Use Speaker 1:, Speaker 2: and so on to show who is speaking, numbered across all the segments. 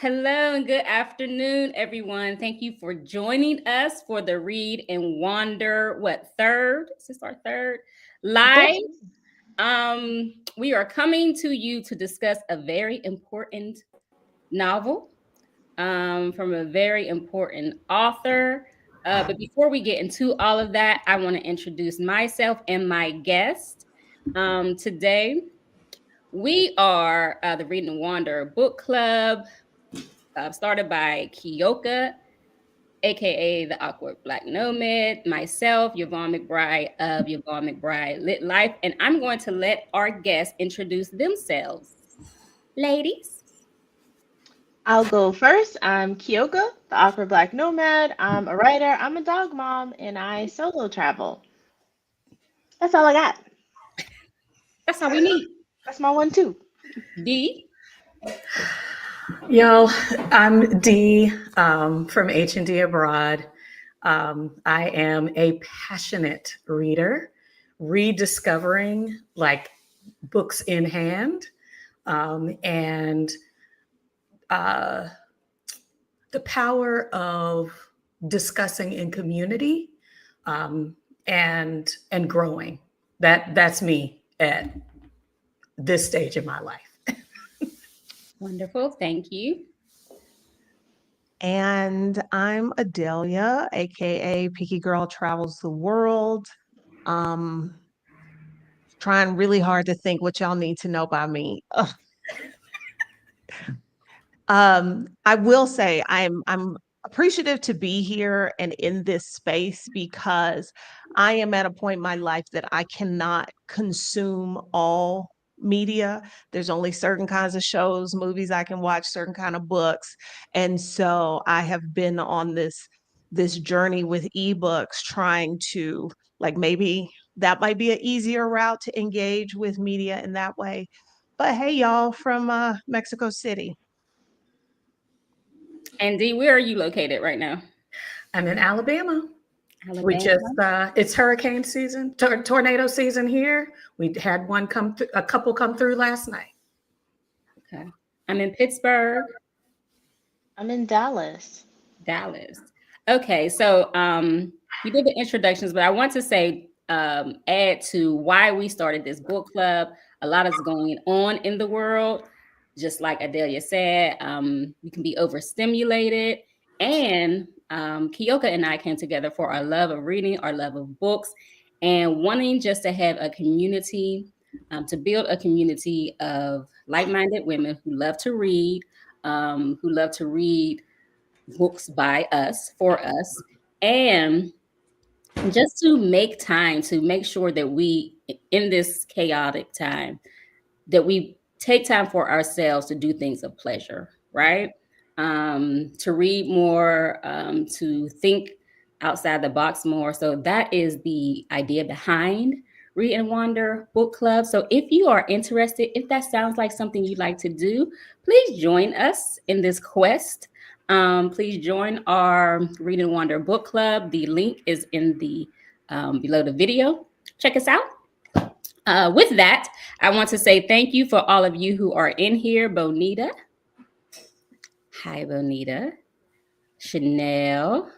Speaker 1: Hello and good afternoon, everyone. Thank you for joining us for the Read and Wander, third? Is this our third?
Speaker 2: I think
Speaker 1: Live.
Speaker 2: so.
Speaker 1: We are coming to you to discuss a very important novel from a very important author. But before we get into all of that, I want to introduce myself and my guest. Today, we are the Read and Wander Book Club, started by Keyoka, aka the Awkward Black Nomad, myself, Yvonne McBride of Yvonne McBride Lit Life, and I'm going to let our guests introduce themselves. Ladies.
Speaker 2: I'll go first. I'm Keyoka, the awkward black nomad. I'm a writer, I'm a dog mom, and I solo travel. That's all I got.
Speaker 1: That's all we need.
Speaker 2: That's my one, too.
Speaker 1: D.
Speaker 3: Yo, I'm Dee from H&D Abroad. I am a passionate reader, rediscovering like books in hand, and the power of discussing in community, and growing. That's me at this stage in my life.
Speaker 1: Wonderful. Thank you.
Speaker 4: And I'm Adelia, aka Picky Girl Travels the World. Trying really hard to think what y'all need to know about me. I will say I'm appreciative to be here and in this space because I am at a point in my life that I cannot consume all media. There's only certain kinds of shows, movies I can watch, certain kind of books. And so I have been on this journey with ebooks trying to like maybe that might be an easier route to engage with media in that way. But hey, y'all from Mexico City.
Speaker 1: And D, where are you located right now?
Speaker 3: I'm in Alabama. We
Speaker 1: Alabama.
Speaker 3: just it's hurricane season, tornado season here. We had a couple come through last night.
Speaker 1: Okay. I'm in Pittsburgh,
Speaker 2: I'm in Dallas.
Speaker 1: Dallas. Okay, so you did the introductions, but I want to say add to why we started this book club. A lot is going on in the world, just like Adelia said. We can be overstimulated, and Keyoka and I came together for our love of reading, our love of books, and wanting just to have a community, to build a community of like-minded women who love to read, books by us, for us, and just to make time to make sure that we, in this chaotic time, that we take time for ourselves to do things of pleasure, right? To read more, to think outside the box more. So that is the idea behind Read and Wander Book Club. So if you are interested, if that sounds like something you'd like to do, please join us in this quest. Please join our Read and Wander Book Club. The link is in the below the video. Check us out. With that, I want to say thank you for all of you who are in here. Bonita. Hi, Bonita. Chanel.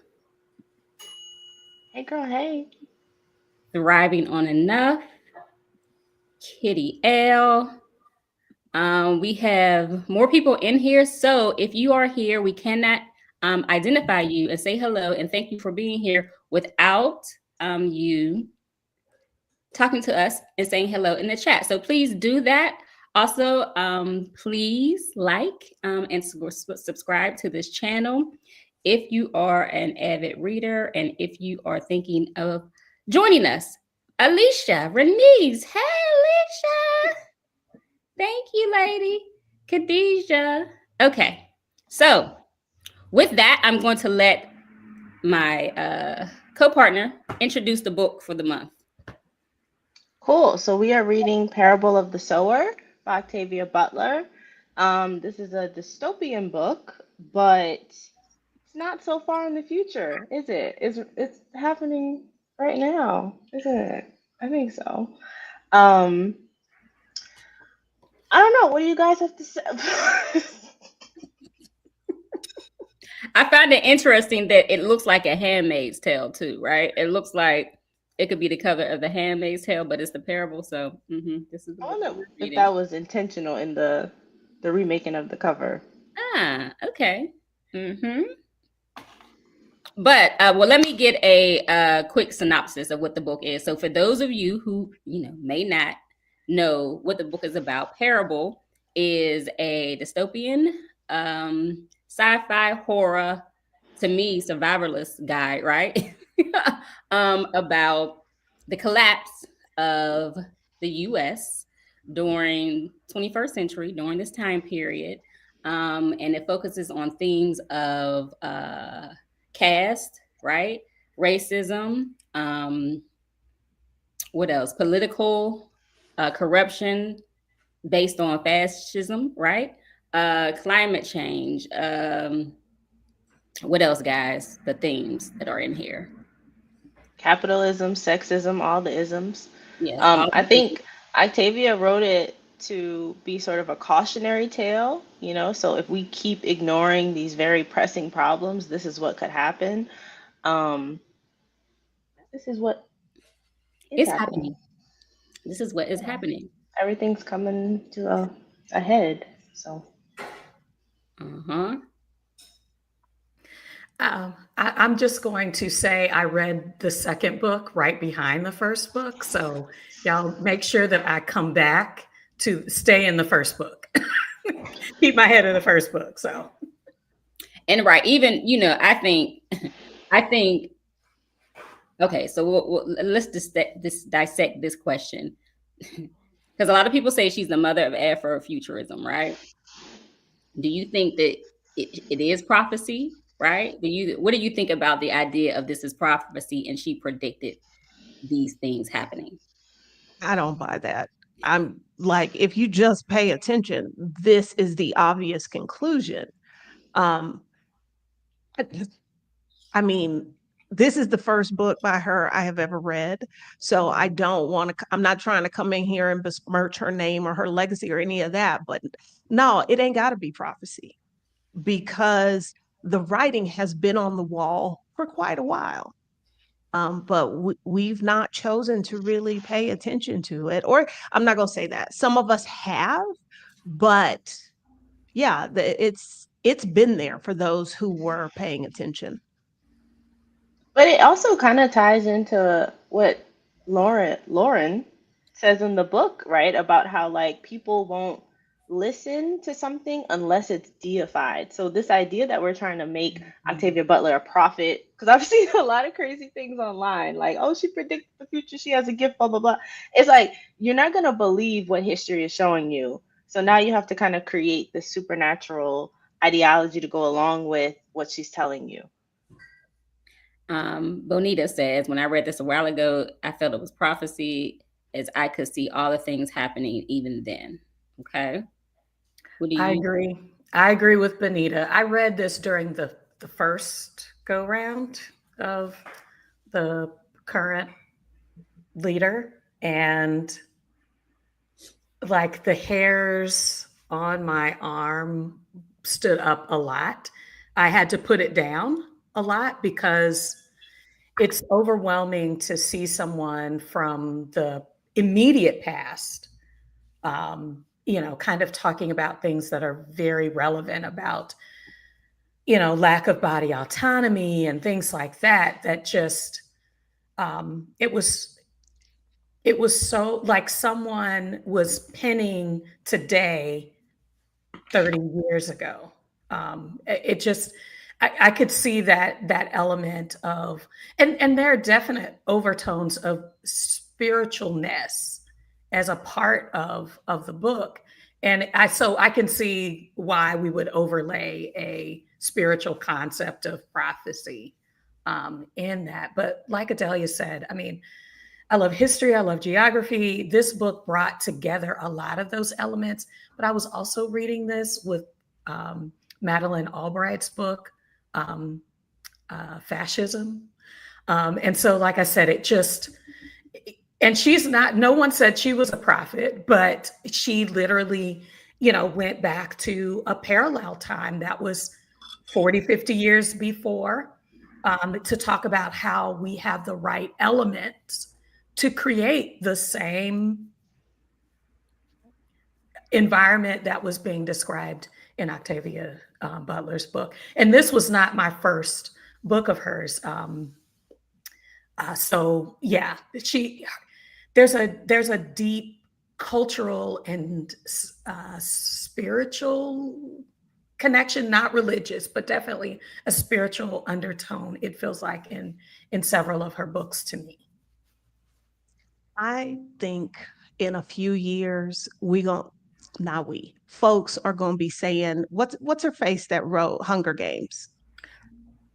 Speaker 2: Hey, girl, hey.
Speaker 1: Thriving on Enough. Kitty L. We have more people in here. So if you are here, we cannot identify you and say hello and thank you for being here without you talking to us and saying hello in the chat. So please do that. Also, please like and subscribe to this channel if you are an avid reader and if you are thinking of joining us. Alicia, Renese, hey Alicia. Thank you, lady. Khadijah. Okay, so with that, I'm going to let my co-partner introduce the book for the month.
Speaker 2: Cool. So we are reading Parable of the Sower by Octavia Butler. This is a dystopian book, but it's not so far in the future, is it? It's happening right now, isn't it? I think so. I don't know. What do you guys have to say?
Speaker 1: I find it interesting that it looks like a Handmaid's Tale too, right? It looks like it could be the cover of the Handmaid's Tale, but it's the parable. So this is the
Speaker 2: I
Speaker 1: book that
Speaker 2: wonder
Speaker 1: we're
Speaker 2: if
Speaker 1: reading.
Speaker 2: that was intentional in the remaking of the cover.
Speaker 1: Ah, okay. But well, let me get a quick synopsis of what the book is. So for those of you who may not know what the book is about, Parable is a dystopian sci-fi horror, to me, survivalist guide, right? About the collapse of the U.S. during 21st century, during this time period. And it focuses on themes of caste, right? Racism, what else? Political corruption based on fascism, right? Climate change. What else, guys? The themes that are in here.
Speaker 2: Capitalism, sexism, all the isms.
Speaker 1: Yes, all
Speaker 2: I
Speaker 1: the things.
Speaker 2: think Octavia wrote it to be sort of a cautionary tale, so if we keep ignoring these very pressing problems, this is what could happen. This is what is
Speaker 1: It's
Speaker 2: happening.
Speaker 1: happening. This is what is happening.
Speaker 2: Everything's coming to a head. So
Speaker 3: I'm just going to say I read the second book right behind the first book. So y'all make sure that I come back to stay in the first book. Keep my head in the first book. So,
Speaker 1: and right, even I think okay, so let's just dissect this question, because a lot of people say she's the mother of Afrofuturism, right? Do you think that it is prophecy, right? What do you think about the idea of this is prophecy and she predicted these things happening?
Speaker 4: I don't buy that. I'm like, if you just pay attention, this is the obvious conclusion. Um, I mean, this is the first book by her I have ever read. So I don't want to, I'm not trying to come in here and besmirch her name or her legacy or any of that. But no, it ain't got to be prophecy, because the writing has been on the wall for quite a while. But we've not chosen to really pay attention to it. Or I'm not going to say that. Some of us have, but yeah, it's been there for those who were paying attention.
Speaker 2: but it also kind of ties into what Lauren says in the book, right? About how like people won't listen to something unless it's deified. So this idea that we're trying to make Octavia Butler a prophet, because I've seen a lot of crazy things online, like, oh, she predicted the future, she has a gift, blah blah blah. It's like you're not gonna believe what history is showing you. So now you have to kind of create this supernatural ideology to go along with what she's telling you.
Speaker 1: Bonita says, when I read this a while ago, I felt it was prophecy, as I could see all the things happening even then. Okay. What do you?
Speaker 3: I agree with Bonita. I read this during the first go round of the current leader, and like the hairs on my arm stood up a lot. I had to put it down a lot because it's overwhelming to see someone from the immediate past, kind of talking about things that are very relevant about, lack of body autonomy and things like that, that just, it was so like someone was penning today 30 years ago. It just, I could see that element of, and there are definite overtones of spiritualness as a part of the book. And so I can see why we would overlay a spiritual concept of prophecy in that. But like Adelia said, I mean, I love history. I love geography. This book brought together a lot of those elements, but I was also reading this with Madeleine Albright's book, Fascism. And so, like I said, and she's not, no one said she was a prophet, but she literally, went back to a parallel time that was 40, 50 years before, to talk about how we have the right elements to create the same environment that was being described in Octavia Butler's book. And this was not my first book of hers. So yeah, there's a deep cultural and spiritual connection, not religious, but definitely a spiritual undertone, it feels like in several of her books to me.
Speaker 4: I think in a few years, folks are gonna be saying, what's her face that wrote Hunger Games?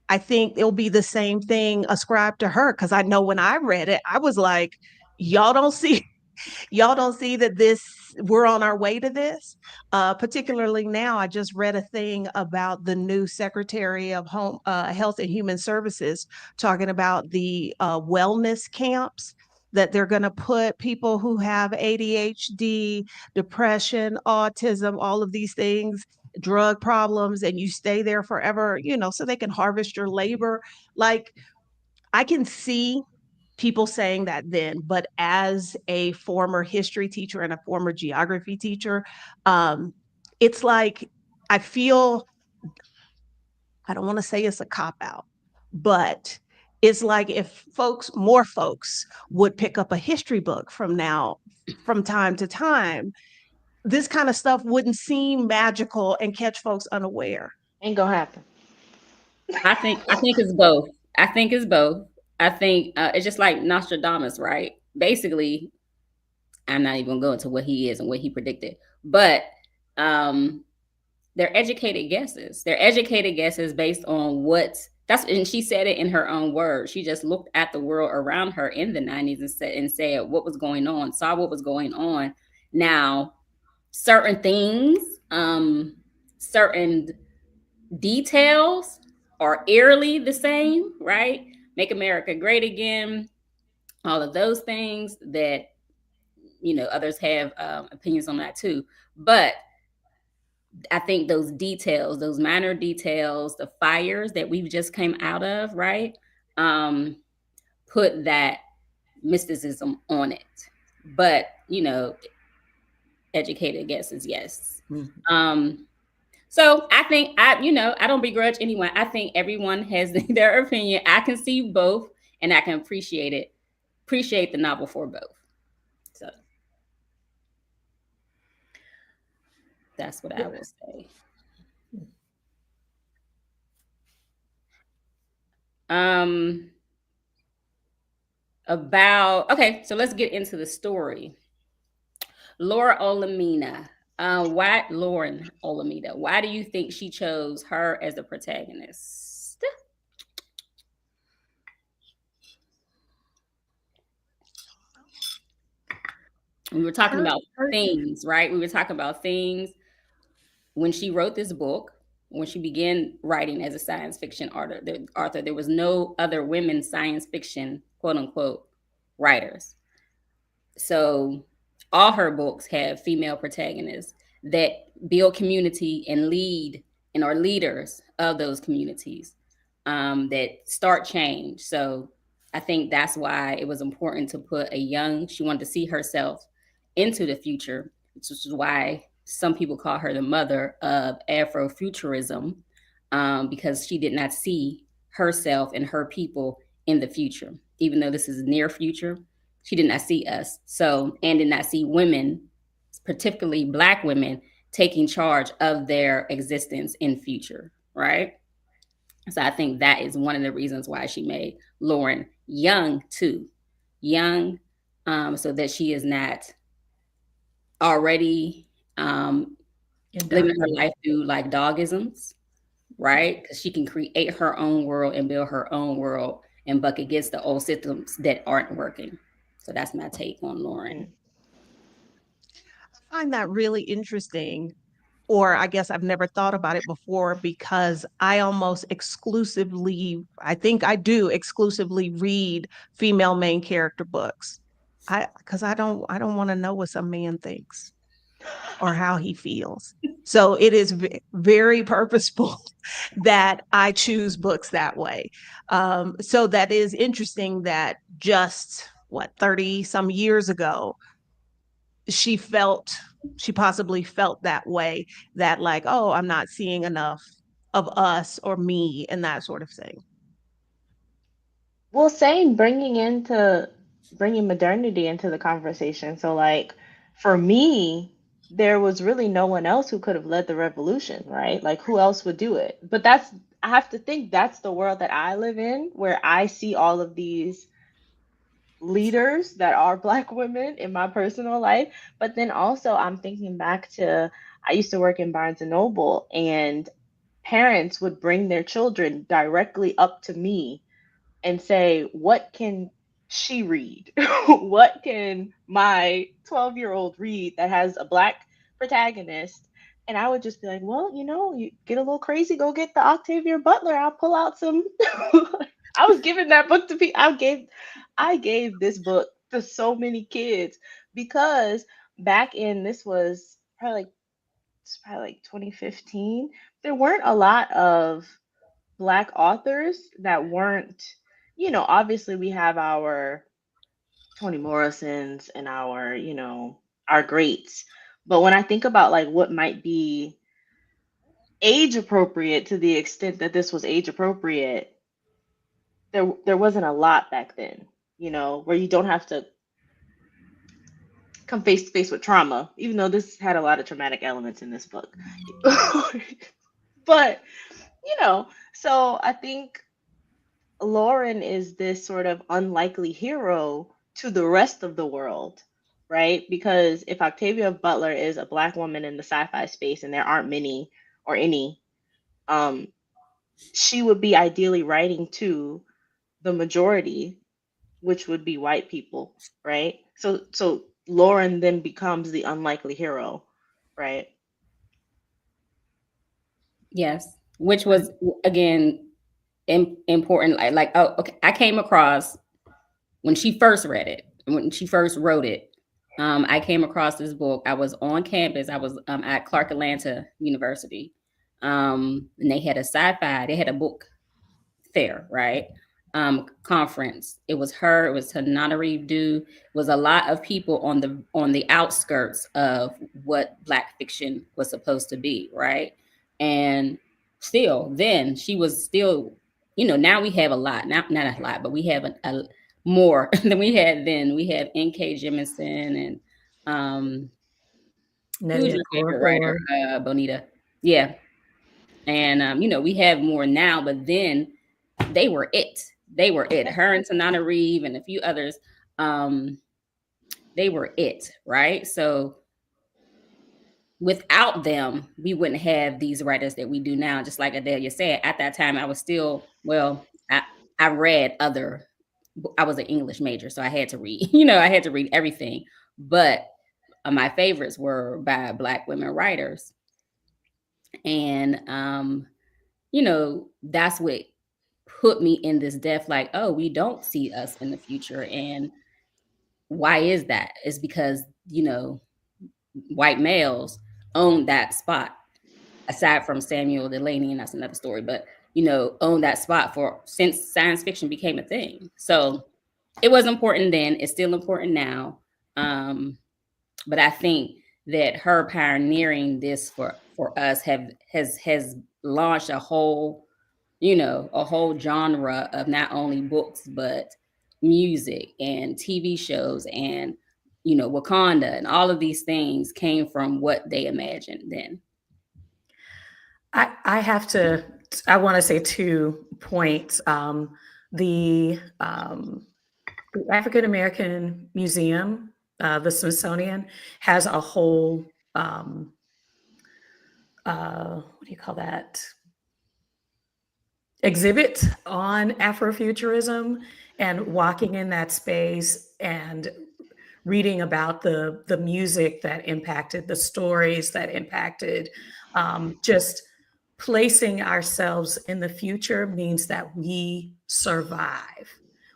Speaker 4: I think it'll be the same thing ascribed to her, because I know when I read it, I was like, y'all don't see y'all don't see that we're on our way to this. Particularly now, I just read a thing about the new Secretary of Home Health and Human Services talking about the wellness camps that they're going to put people who have ADHD, depression, autism, all of these things, drug problems, and you stay there forever, so they can harvest your labor. Like, I can see people saying that then, but as a former history teacher and a former geography teacher, it's like, I feel, I don't want to say it's a cop out, but it's like if more folks would pick up a history book from time to time, this kind of stuff wouldn't seem magical and catch folks unaware.
Speaker 2: Ain't gonna happen.
Speaker 1: I think it's both. I think it's both. I think it's just like Nostradamus, right? Basically, I'm not even going to go into what he is and what he predicted, but they're educated guesses. They're educated guesses based on and she said it in her own words. She just looked at the world around her in the 90s and said what was going on, saw what was going on. Now, certain things, certain details are eerily the same, right? Make America Great Again, all of those things that, others have opinions on that too. But I think those details, those minor details, the fires that we've just came out of, right, put that mysticism on it. But, educated guesses, yes. Mm-hmm. So I think I don't begrudge anyone. I think everyone has their opinion. I can see both, and I can appreciate the novel for both. So that's what I will say. So let's get into the story. Olamina. Lauren Olamina? Why do you think she chose her as the protagonist? We were talking about themes, right? We were talking about themes when she wrote this book. When she began writing as a science fiction author, there was no other women science fiction, quote unquote, writers. So all her books have female protagonists that build community and lead and are leaders of those communities, that start change. So I think that's why it was important to put she wanted to see herself into the future, which is why some people call her the mother of Afrofuturism, because she did not see herself and her people in the future. Even though this is near future, she did not see us. And did not see women, particularly Black women, taking charge of their existence in future, right? So I think that is one of the reasons why she made Lauren young too. Young, so that she is not already living her life through like dogisms, right? Because she can create her own world and build her own world and buck against the old systems that aren't working. So that's my take on Lauren.
Speaker 4: I find that really interesting, or I guess I've never thought about it before, because I think I do exclusively read female main character books. Because I don't want to know what some man thinks or how he feels. So it is very purposeful that I choose books that way. So that is interesting that just 30 some years ago, she possibly felt that way, that like, oh, I'm not seeing enough of us or me and that sort of thing.
Speaker 2: Well, same, bringing modernity into the conversation. So like for me, there was really no one else who could have led the revolution, right? Like who else would do it? But I have to think that's the world that I live in, where I see all of these leaders that are Black women in my personal life. But then also I'm thinking back to, I used to work in Barnes and Noble, and parents would bring their children directly up to me and say, what can she read? What can my 12-year-old read that has a Black protagonist? And I would just be like, well, you get a little crazy, go get the Octavia Butler. I'll pull out some. I was giving that book to people. I gave this book to so many kids because back in, it's probably like 2015, there weren't a lot of Black authors that weren't, obviously we have our Toni Morrisons and our greats. But when I think about like what might be age appropriate, to the extent that this was age appropriate, there wasn't a lot back then, where you don't have to come face to face with trauma, even though this had a lot of traumatic elements in this book. But, so I think Lauren is this sort of unlikely hero to the rest of the world, right? Because if Octavia Butler is a Black woman in the sci-fi space, and there aren't many or any, um, she would be ideally writing to the majority, which would be white people, right? So Lauren then becomes the unlikely hero, right?
Speaker 1: Yes, which was again important. Oh, okay. I came across when she first read it, when she first wrote it. I came across this book. I was on campus. I was at Clark Atlanta University, and they had a sci-fi. They had a book fair, right? Conference. It was her. It was Tanana Reeve Dew. It was a lot of people on the outskirts of what Black fiction was supposed to be, right? And still, then she was still, now we have a lot. Not a lot, but we have a more than we had then. We have N.K. Jemisin and who's
Speaker 4: Nadia
Speaker 1: your favorite writer? Bonita. Yeah. And we have more now, but then they were it. They were it. Her and Tanana Reeve and a few others, they were it, right? So without them, we wouldn't have these writers that we do now. Just like Adelia said, at that time, I was still, I read other, I was an English major, so I had to read, I had to read everything. But my favorites were by Black women writers. And, that's what put me in this depth, like, oh, we don't see us in the future. And why is that? It's because, white males own that spot, aside from Samuel Delany, and that's another story, but, own that spot since science fiction became a thing. So it was important then. It's still important now. But I think that her pioneering this for us has launched a whole genre of not only books, but music and TV shows and, Wakanda, and all of these things came from what they imagined then.
Speaker 3: I want to say 2 points. The African American Museum, the Smithsonian, has a whole, what do you call that? Exhibit on Afrofuturism, and walking in that space and reading about the music that impacted, the stories that impacted, just placing ourselves in the future means that we survive.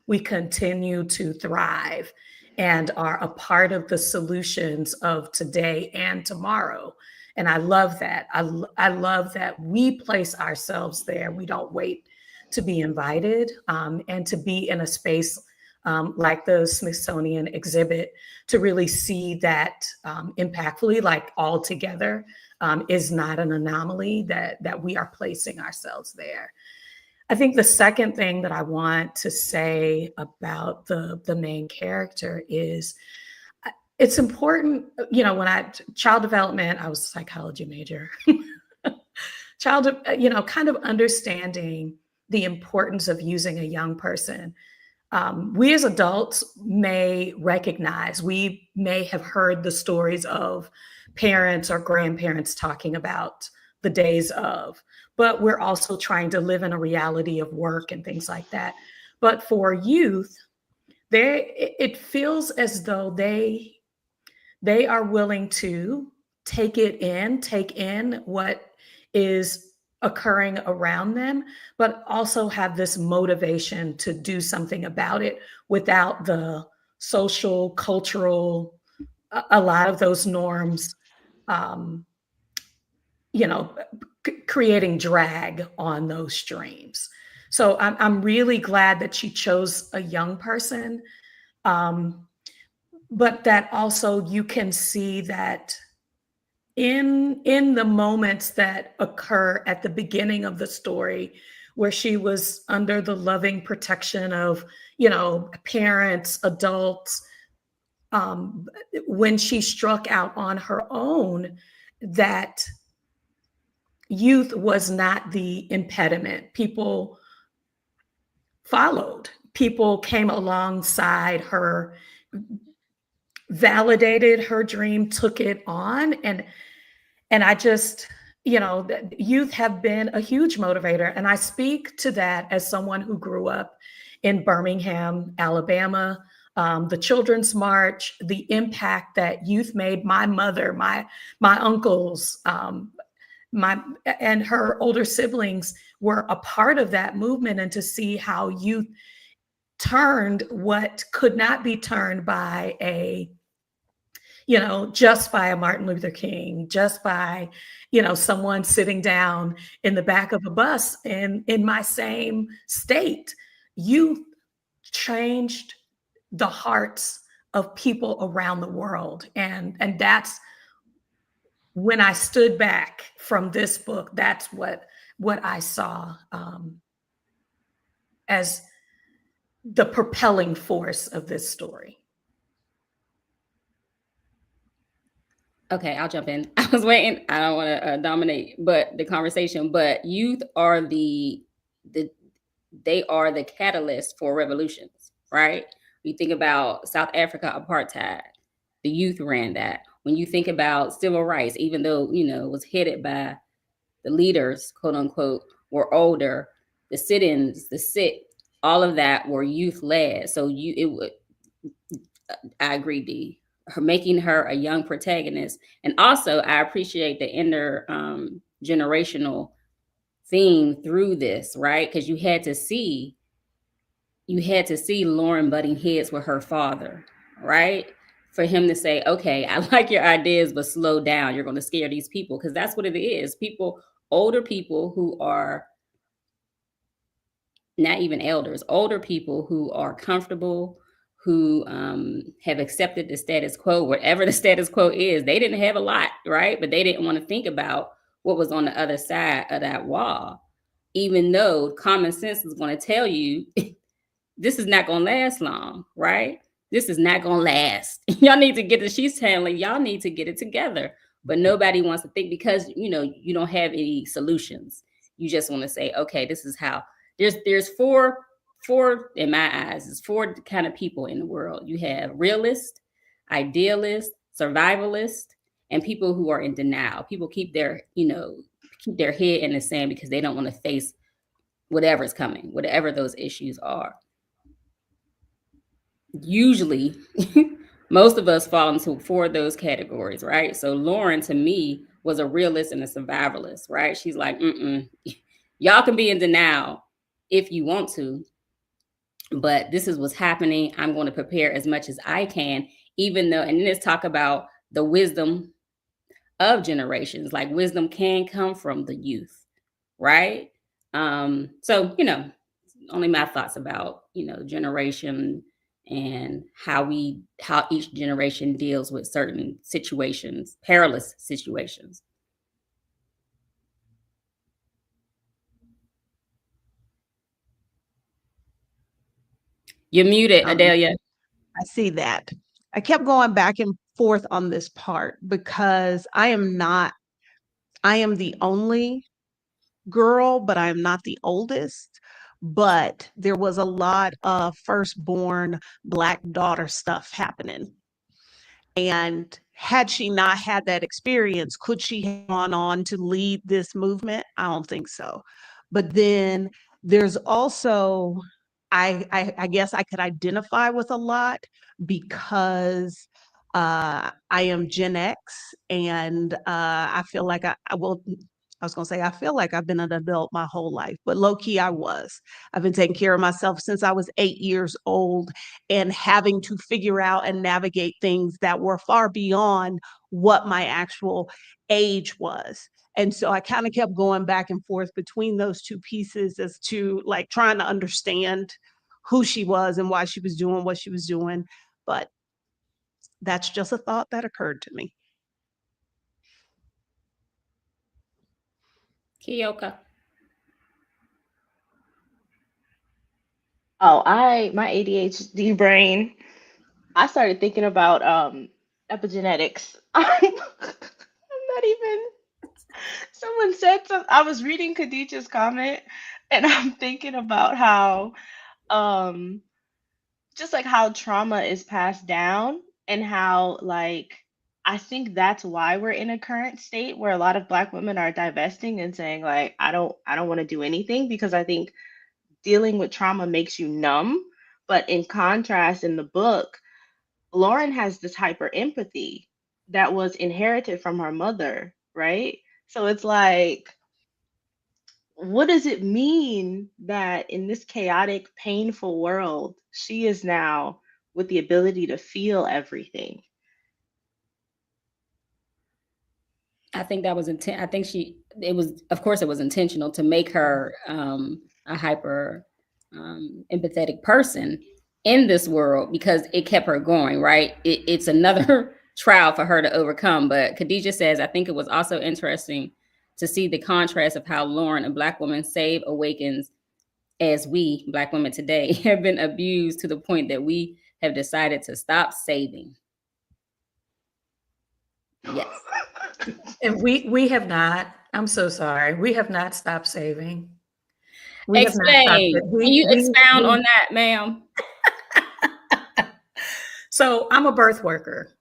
Speaker 3: We continue to thrive and are a part of the solutions of today and tomorrow. And I love that. I love that we place ourselves there. We don't wait to be invited, and to be in a space like the Smithsonian exhibit, to really see that impactfully, like all together, is not an anomaly, that we are placing ourselves there. I think the second thing that I want to say about the main character is it's important, when child development, I was a psychology major, kind of understanding the importance of using a young person. We as adults may recognize, we may have heard the stories of parents or grandparents talking about the days of, but we're also trying to live in a reality of work and things like that. But for youth, it feels as though they are willing to take in what is occurring around them, but also have this motivation to do something about it without the social, cultural, a lot of those norms, creating drag on those streams. So I'm really glad that she chose a young person. But that also you can see that in the moments that occur at the beginning of the story, where she was under the loving protection of, parents, adults, when she struck out on her own, that youth was not the impediment. People followed. People came alongside her, validated her dream, took it on. And I just, youth have been a huge motivator. And I speak to that as someone who grew up in Birmingham, Alabama, the Children's March, the impact that youth made. My mother, my uncles, and her older siblings were a part of that movement, and to see how youth turned what could not be turned by just by a Martin Luther King, just by, someone sitting down in the back of a bus in my same state. Youth changed the hearts of people around the world. And that's when I stood back from this book, that's what I saw as the propelling force of this story.
Speaker 1: Okay, I'll jump in. I was waiting. I don't want to dominate, but the conversation. But youth are they are the catalyst for revolutions, right? You think about South Africa apartheid, the youth ran that. When you think about civil rights, even though it was headed by the leaders, quote unquote, were older, the sit-ins, the sit, all of that were youth led. So I agree, Dee. Making her a young protagonist. And also I appreciate the intergenerational theme through this, right? Because you had to see Lauren butting heads with her father, right? For him to say, okay, I like your ideas, but slow down. You're going to scare these people. Because that's what it is. Older people who are not even elders, older people who are comfortable, who have accepted the status quo, whatever the status quo is. They didn't have a lot, right? But they didn't want to think about what was on the other side of that wall, even though common sense is going to tell you this is not going to last long, right? This is not going to last. Y'all need to get it. She's telling y'all need to get it together. But nobody wants to think, because, you don't have any solutions. You just want to say, okay, this is how. There's four, in my eyes, is four kind of people in the world. You have realists, idealists, survivalists, and people who are in denial. People keep their head in the sand because they don't want to face whatever's coming, whatever those issues are. Usually, most of us fall into four of those categories, right? So Lauren, to me, was a realist and a survivalist, right? She's like, y'all can be in denial if you want to, but this is what's happening. I'm going to prepare as much as I can, even though, and then let's talk about the wisdom of generations. Like wisdom can come from the youth, right? So, only my thoughts about, generation and how each generation deals with certain situations, perilous situations. You're muted, Adelia.
Speaker 4: I see that. I kept going back and forth on this part because I am the only girl, but I am not the oldest. But there was a lot of firstborn Black daughter stuff happening. And had she not had that experience, could she have gone on to lead this movement? I don't think so. But then there's also, I guess I could identify with a lot because I am Gen X, and I feel like I was going to say, I feel like I've been an adult my whole life, but low key, I was. I've been taking care of myself since I was 8 years old and having to figure out and navigate things that were far beyond what my actual age was. And so I kind of kept going back and forth between those two pieces as to like trying to understand who she was and why she was doing what she was doing. But that's just a thought that occurred to me.
Speaker 1: Keyoka.
Speaker 2: Oh, my ADHD brain, I started thinking about epigenetics. I'm not even. Someone said something. I was reading Khadijah's comment, and I'm thinking about how um just like how trauma is passed down, and how like I think that's why we're in a current state where a lot of Black women are divesting and saying like I don't want to do anything, because I think dealing with trauma makes you numb. But in contrast, in the book, Lauren has this hyper empathy that was inherited from her mother, right? So it's like, what does it mean that in this chaotic, painful world, she is now with the ability to feel everything?
Speaker 1: I think that was intent. I think of course, it was intentional to make her a hyper empathetic person in this world, because it kept her going, right? It's another trial for her to overcome. But Khadijah says, I think it was also interesting to see the contrast of how Lauren, a Black woman, awakens, as we Black women today have been abused to the point that we have decided to stop saving. Yes.
Speaker 3: And we have not, I'm so sorry, we have not stopped saving. We have not
Speaker 1: Explain.
Speaker 3: stopped
Speaker 1: Can you expound on that, ma'am?
Speaker 3: So I'm a birth worker.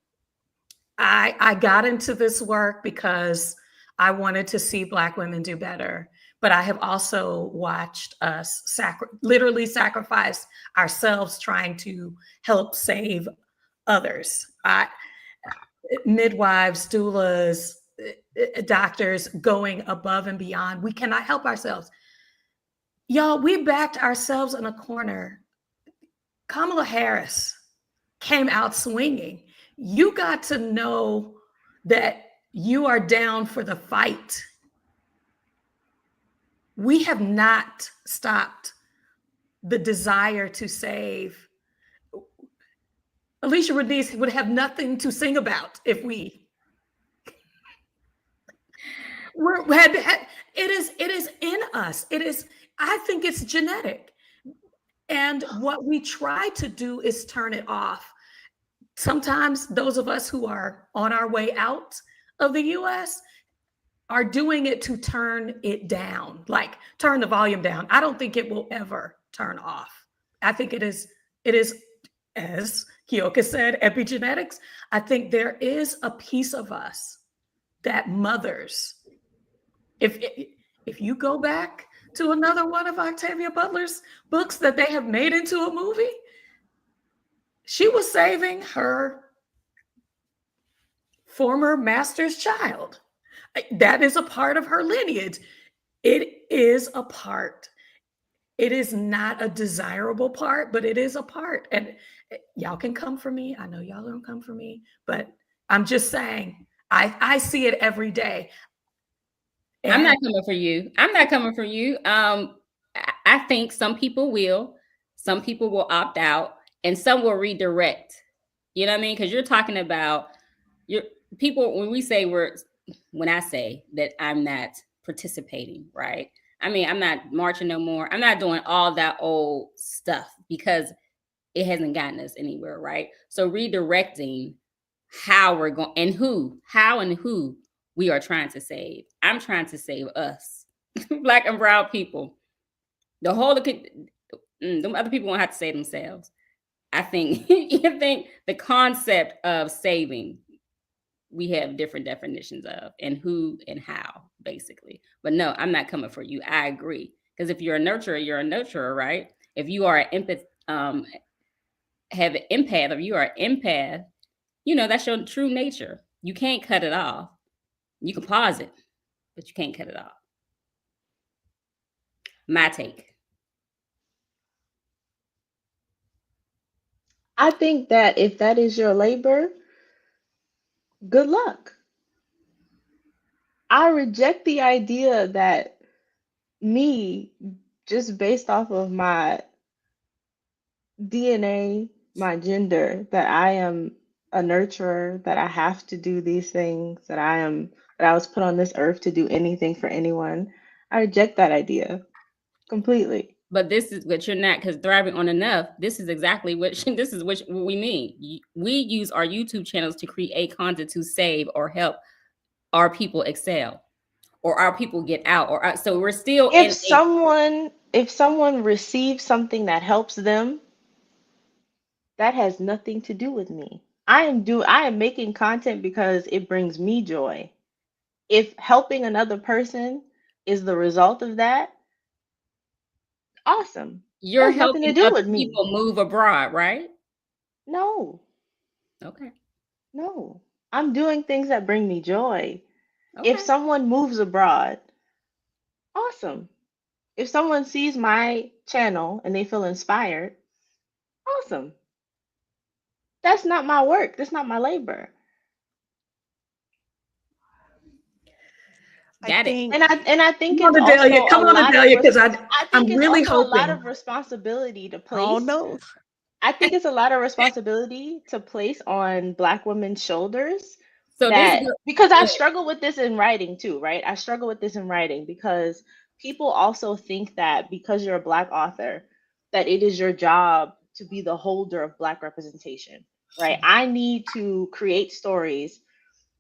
Speaker 3: I got into this work because I wanted to see Black women do better. But I have also watched us literally sacrifice ourselves trying to help save others. Midwives, doulas, doctors going above and beyond. We cannot help ourselves. Y'all, we backed ourselves in a corner. Kamala Harris came out swinging. You got to know that you are down for the fight. We have not stopped the desire to save. Alicia Renice would have nothing to sing about if we. It is in us. I think it's genetic. And what we try to do is turn it off. Sometimes those of us who are on our way out of the US are doing it to turn it down, like turn the volume down. I don't think it will ever turn off. I think it is, as Keyoka said, epigenetics. I think there is a piece of us that mothers, if you go back to another one of Octavia Butler's books that they have made into a movie, she was saving her former master's child. That is a part of her lineage. It is a part. It is not a desirable part, but it is a part. And y'all can come for me. I know y'all don't come for me, but I'm just saying, I see it every day.
Speaker 1: I'm not coming for you. I'm not coming for you. I think some people will. Some people will opt out, and some will redirect. You know what I mean? Because you're talking about your people. When I say that I'm not participating, right? I mean, I'm not marching no more. I'm not doing all that old stuff because it hasn't gotten us anywhere, right? So redirecting how we're going and how and who we are trying to save. I'm trying to save us, Black and brown people. The whole them other people won't have to save themselves. I think you think the concept of saving we have different definitions of and who and how, basically. But no, I'm not coming for you. I agree. Because if you're a nurturer, you're a nurturer, right? If you are an empath, have an empath, or you are an empath, that's your true nature. You can't cut it off. You can pause it, but you can't cut it off. My take.
Speaker 2: I think that if that is your labor, good luck. I reject the idea that me, just based off of my DNA, my gender, that I am a nurturer, that I have to do these things, that I was put on this earth to do anything for anyone. I reject that idea completely.
Speaker 1: But this is what you're not, because thriving on enough. This is exactly what this is what we mean. We use our YouTube channels to create content to save or help our people excel, or our people get out, or so we're still
Speaker 2: If someone receives something that helps them, that has nothing to do with me. I am making content because it brings me joy. If helping another person is the result of that, awesome.
Speaker 1: You're
Speaker 2: Has nothing to
Speaker 1: helping
Speaker 2: do
Speaker 1: other
Speaker 2: with me.
Speaker 1: people move abroad, right?
Speaker 2: No,
Speaker 1: Okay.
Speaker 2: no. I'm doing things that bring me joy. If
Speaker 1: Okay.
Speaker 2: someone moves abroad, awesome. If someone sees my channel and they feel inspired, awesome. That's not my work. That's not my labor.
Speaker 4: I
Speaker 1: Got it.
Speaker 4: think
Speaker 2: And I think
Speaker 3: Come on,
Speaker 2: it's also
Speaker 3: Adelia.
Speaker 2: a
Speaker 3: Come on,
Speaker 2: lot of
Speaker 3: Adelia, because
Speaker 2: I
Speaker 3: I'm
Speaker 2: think it's
Speaker 3: really
Speaker 2: also a lot
Speaker 3: hoping.
Speaker 2: of responsibility to
Speaker 4: oh
Speaker 2: place.
Speaker 4: no,
Speaker 2: I think it's a lot of responsibility to place on Black women's shoulders,
Speaker 1: So this
Speaker 2: that because
Speaker 1: go
Speaker 2: I
Speaker 1: ahead.
Speaker 2: struggle with this in writing too, right? I struggle with this in writing because people also think that because you're a Black author, that it is your job to be the holder of Black representation, right? I need to create stories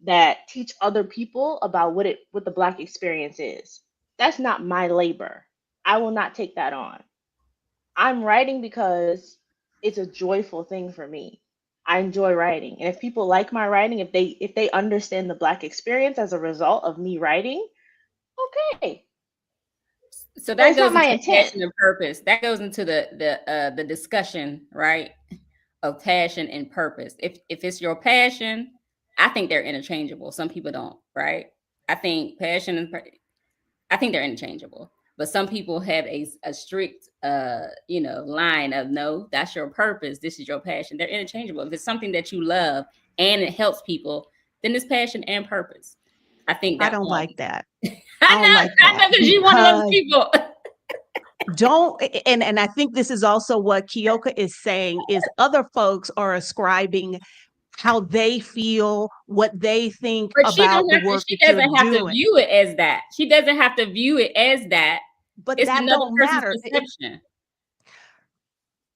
Speaker 2: that teach other people about what the Black experience is. That's not my labor. I will not take that on. I'm writing because it's a joyful thing for me. I enjoy writing. And if people like my writing, if they understand the Black experience as a result of me writing, okay.
Speaker 1: So
Speaker 2: But
Speaker 1: that
Speaker 2: it's not
Speaker 1: goes
Speaker 2: my
Speaker 1: into
Speaker 2: intent.
Speaker 1: passion and purpose. That goes into the discussion, right? Of passion and purpose. If it's your passion, I think they're interchangeable. Some people don't, right? I think passion and I think they're interchangeable. But some people have a strict line of no, that's your purpose, this is your passion. They're interchangeable. If it's something that you love and it helps people, then it's passion and purpose. I think
Speaker 4: I
Speaker 1: that
Speaker 4: don't
Speaker 1: one.
Speaker 4: like that.
Speaker 1: I
Speaker 4: I don't like
Speaker 1: know,
Speaker 4: that
Speaker 1: because you're one of those
Speaker 4: because
Speaker 1: people.
Speaker 4: don't and I think this is also what Keyoka is saying is other folks are ascribing how they feel, what they think
Speaker 1: But
Speaker 4: about the work
Speaker 1: she
Speaker 4: that you're
Speaker 1: doesn't have to
Speaker 4: doing.
Speaker 1: view it as that. She doesn't have to view it as that.
Speaker 4: But
Speaker 1: It's
Speaker 4: that
Speaker 1: another
Speaker 4: don't
Speaker 1: person's
Speaker 4: matter.
Speaker 1: perception.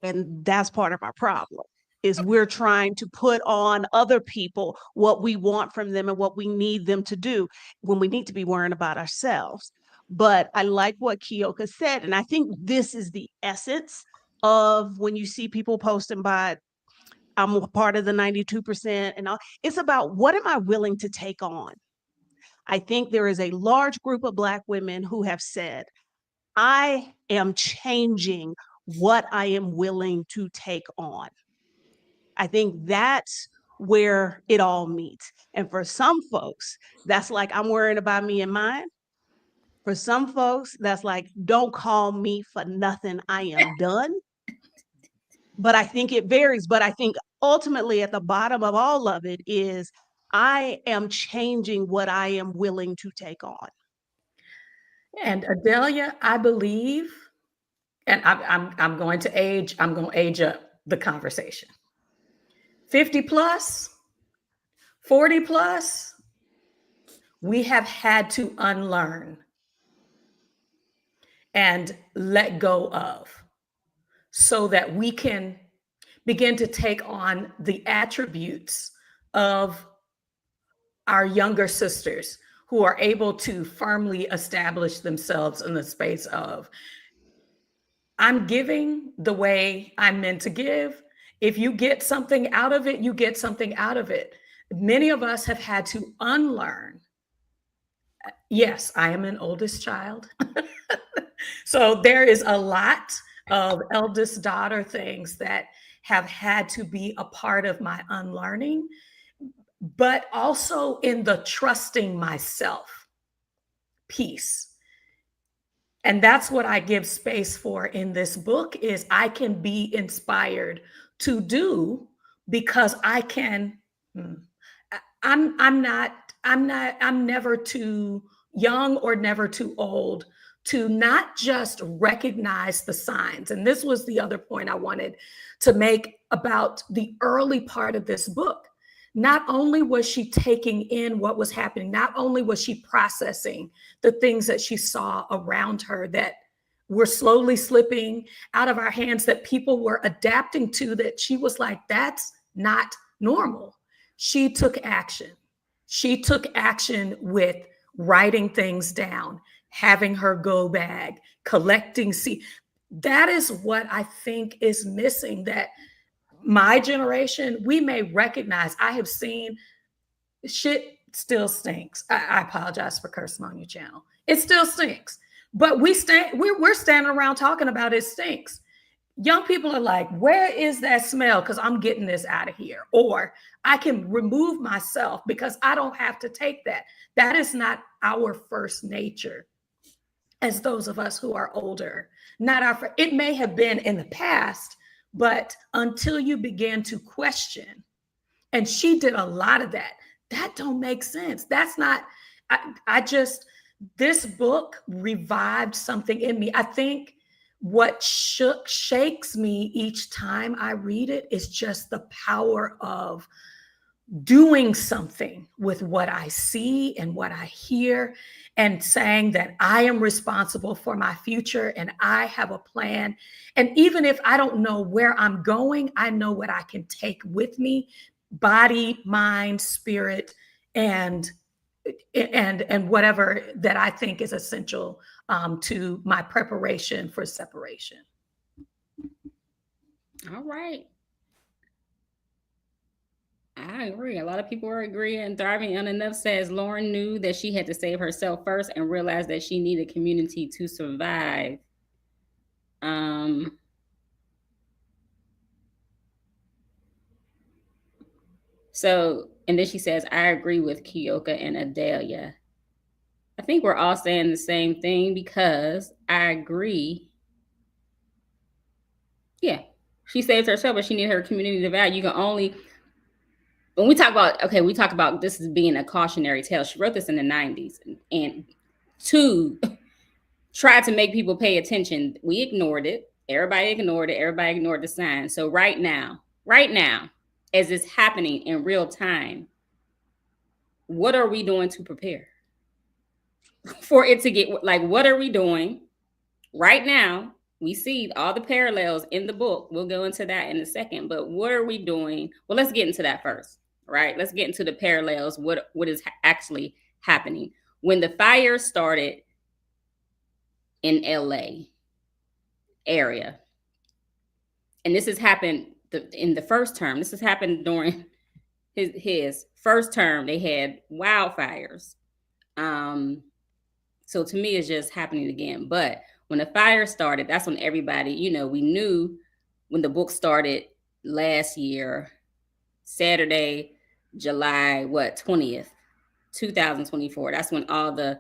Speaker 4: And that's part of our problem is we're trying to put on other people what we want from them and what we need them to do when we need to be worrying about ourselves. But I like what Keyoka said. And I think this is the essence of when you see people posting by, I'm a part of the 92% and all. It's about what am I willing to take on? I think there is a large group of Black women who have said, I am changing what I am willing to take on. I think that's where it all meets. And for some folks, that's like, I'm worrying about me and mine. For some folks, that's like, don't call me for nothing. I am done. But I think it varies. But I think ultimately at the bottom of all of it is I am changing what I am willing to take on.
Speaker 3: And Adelia, I believe, and I'm going to age up the conversation. 50 plus, 40 plus, we have had to unlearn and let go of so that we can begin to take on the attributes of our younger sisters who are able to firmly establish themselves in the space of, I'm giving the way I'm meant to give. If you get something out of it, you get something out of it. Many of us have had to unlearn. Yes, I am an oldest child. So there is a lot of eldest daughter things that have had to be a part of my unlearning, but also in the trusting myself piece. And that's what I give space for in this book is I can be inspired to do because I can, I'm never too young or never too old to not just recognize the signs. And this was the other point I wanted to make about the early part of this book. Not only was she taking in what was happening, not only was she processing the things that she saw around her that were slowly slipping out of our hands, that people were adapting to, that she was like, that's not normal. She took action. She took action with writing things down, having her go bag, collecting seed. That is what I think is missing, that my generation, we may recognize. I have seen shit still stinks. I apologize for cursing on your channel. It still stinks, but we're standing around talking about it stinks. Young people are like, where is that smell? Because I'm getting this out of here. Or I can remove myself because I don't have to take that. That is not our first nature as those of us who are older. It may have been in the past, but until you begin to question, and she did a lot of that, that don't make sense. That's not, this book revived something in me. I think what shakes me each time I read it is just the power of doing something with what I see and what I hear, and saying that I am responsible for my future and I have a plan. And even if I don't know where I'm going, I know what I can take with me, body, mind, spirit, and whatever that I think is essential to my preparation for separation.
Speaker 1: All right. I agree. A lot of people are agreeing. Thriving on Enough says Lauren knew that she had to save herself first and realized that she needed community to survive. So, and then she says, I agree with Keyoka and Adelia. I think we're all saying the same thing because I agree. Yeah, she saves herself, but she needed her community to value. You can only, when we talk about this as being a cautionary tale. She wrote this in the 90s and to try to make people pay attention. We ignored it. Everybody ignored it. Everybody ignored the signs. So right now, as it's happening in real time, what are we doing to prepare for it to get, like, what are we doing right now? We see all the parallels in the book. We'll go into that in a second, but what are we doing? Well, let's get into that first, right? Let's get into the parallels. What is actually happening? When the fire started in LA area, and this has happened in the first term. This has happened during his first term. They had wildfires. So to me, it's just happening again. But when the fire started, that's when everybody, we knew when the book started last year, Saturday, July 20th, 2024. That's when all the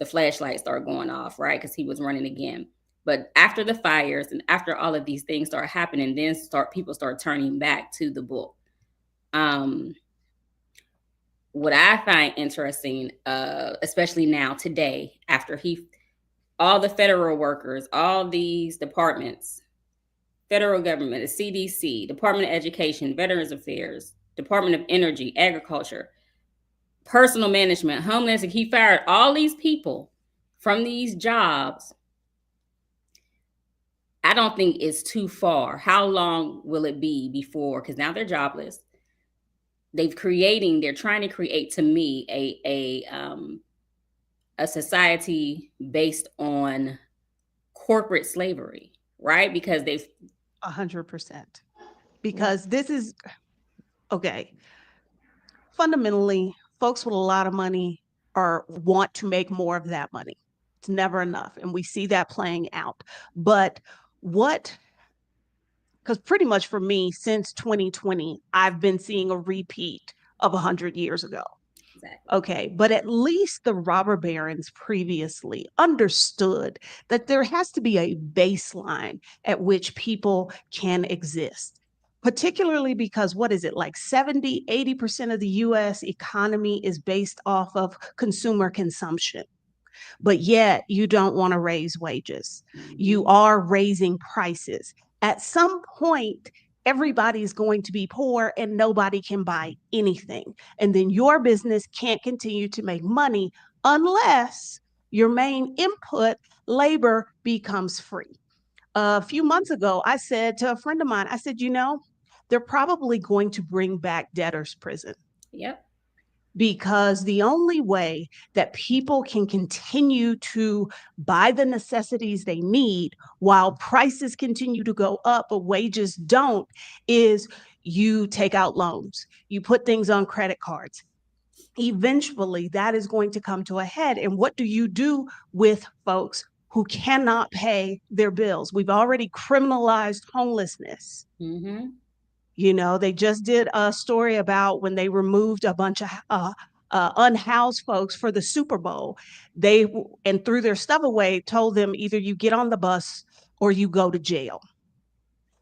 Speaker 1: flashlights started going off, right? Because he was running again. But after the fires and after all of these things start happening, then people start turning back to the book. what I find interesting, especially now today, after all the federal workers, all these departments, federal government, the CDC, Department of Education, Veterans Affairs, Department of Energy, Agriculture, Personal Management, Homeland Security, he fired all these people from these jobs. I don't think it's too far. How long will it be before? Because now they're jobless. They're trying to create, to me, a society based on corporate slavery, right? Because
Speaker 4: 100%. Because this is, okay, fundamentally, folks with a lot of money want to make more of that money. It's never enough. And we see that playing out. But because pretty much for me, since 2020, I've been seeing a repeat of 100 years ago.
Speaker 1: exactly.
Speaker 4: Okay, but at least the robber barons previously understood that there has to be a baseline at which people can exist, particularly because what is it, like 70, 80% of the US economy is based off of consumer consumption. But yet you don't want to raise wages. You are raising prices. At some point, everybody's going to be poor and nobody can buy anything. And then your business can't continue to make money unless your main input, labor, becomes free. A few months ago, I said to a friend of mine, I said, they're probably going to bring back debtor's prison.
Speaker 1: Yep.
Speaker 4: Because the only way that people can continue to buy the necessities they need while prices continue to go up, but wages don't, is you take out loans, you put things on credit cards. Eventually, that is going to come to a head. And what do you do with folks who cannot pay their bills? We've already criminalized homelessness.
Speaker 1: Mm-hmm.
Speaker 4: They just did a story about when they removed a bunch of unhoused folks for the Super Bowl. And threw their stuff away, told them either you get on the bus or you go to jail.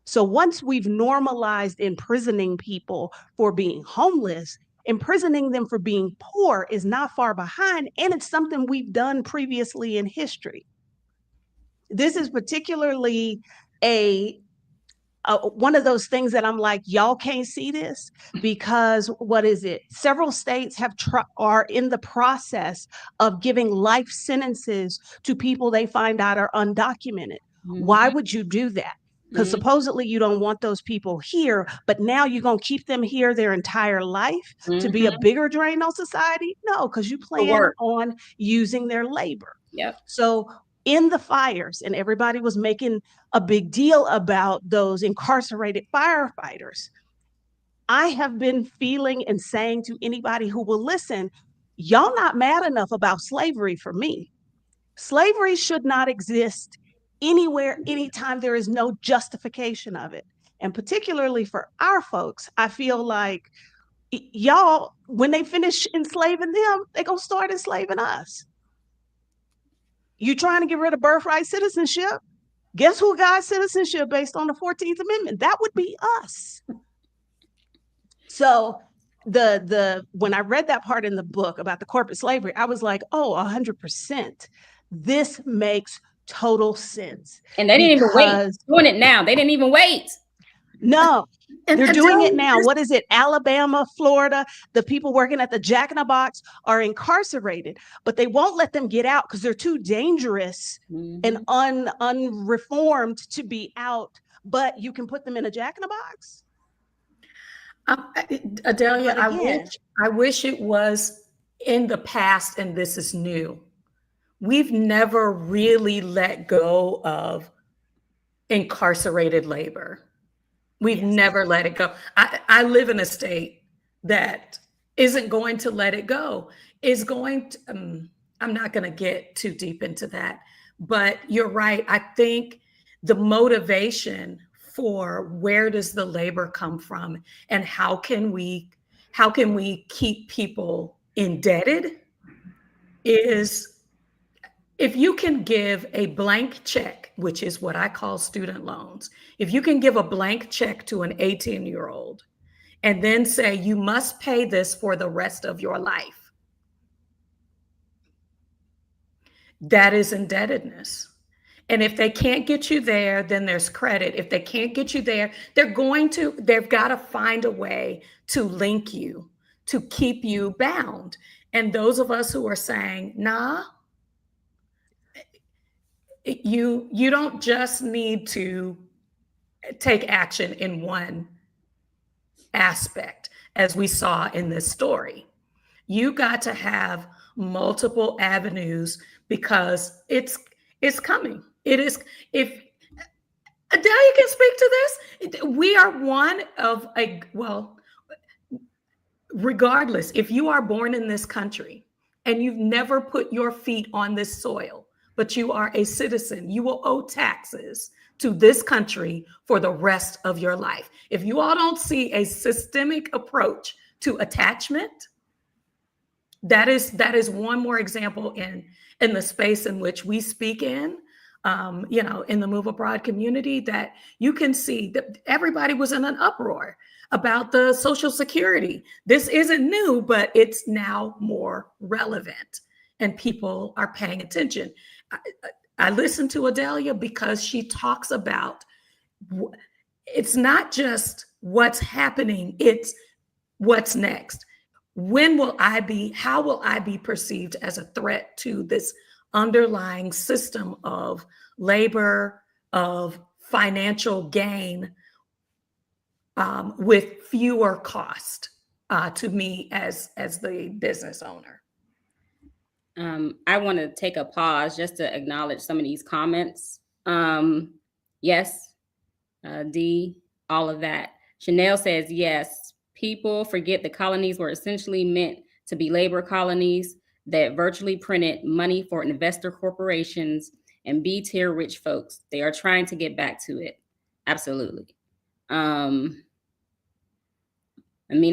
Speaker 4: So once we've normalized imprisoning people for being homeless, imprisoning them for being poor is not far behind, and it's something we've done previously in history. This is particularly one of those things that I'm like, y'all can't see this because several states are in the process of giving life sentences to people they find out are undocumented. Mm-hmm. Why would you do that? Because supposedly you don't want those people here, but now you're going to keep them here their entire life to be a bigger drain on society? No, because you plan on using their labor.
Speaker 1: Yep.
Speaker 4: So in the fires, and everybody was making a big deal about those incarcerated firefighters, I have been feeling and saying to anybody who will listen, y'all not mad enough about slavery for me. Slavery should not exist anywhere, anytime there is no justification of it. And particularly for our folks, I feel like y'all, when they finish enslaving them, they're going to start enslaving us. You trying to get rid of birthright citizenship? Guess who got citizenship based on the 14th Amendment? That would be us. So when I read that part in the book about the corporate slavery, I was like, oh, 100%. This makes total sense.
Speaker 1: And they didn't even wait. Doing it now. They didn't even wait.
Speaker 4: No. They're doing it now. What is it? Alabama, Florida, the people working at the Jack in the Box are incarcerated, but they won't let them get out because they're too dangerous and unreformed to be out. But you can put them in a Jack in the Box.
Speaker 3: Adelia, I wish it was in the past and this is new. We've never really let go of incarcerated labor. We've never let it go. I live in a state that isn't going to let it go. I'm not going to get too deep into that, but you're right. I think the motivation for where does the labor come from and how can we keep people indebted is, if you can give a blank check, which is what I call student loans, if you can give a blank check to an 18-year-old and then say you must pay this for the rest of your life. That is indebtedness. And if they can't get you there, then there's credit. If they can't get you there, they've got to find a way to link you, to keep you bound. And those of us who are saying, nah, you don't just need to take action in one aspect, as we saw in this story. You got to have multiple avenues, because it's coming. It is. If Adelia can speak to this, we are one of regardless, if you are born in this country and you've never put your feet on this soil, but you are a citizen, you will owe taxes to this country for the rest of your life. If you all don't see a systemic approach to attachment, that is one more example in the space in which we speak in, in the Move Abroad community, that you can see that everybody was in an uproar about the Social Security. This isn't new, but it's now more relevant and people are paying attention. I listen to Adelia because she talks about, it's not just what's happening, it's what's next. How will I be perceived as a threat to this underlying system of labor, of financial gain, with fewer cost to me as the business owner?
Speaker 1: I want to take a pause just to acknowledge some of these comments. Yes, D, all of that. Chanel says, yes, people forget the colonies were essentially meant to be labor colonies that virtually printed money for investor corporations and B-tier rich folks. They are trying to get back to it. Absolutely. Amina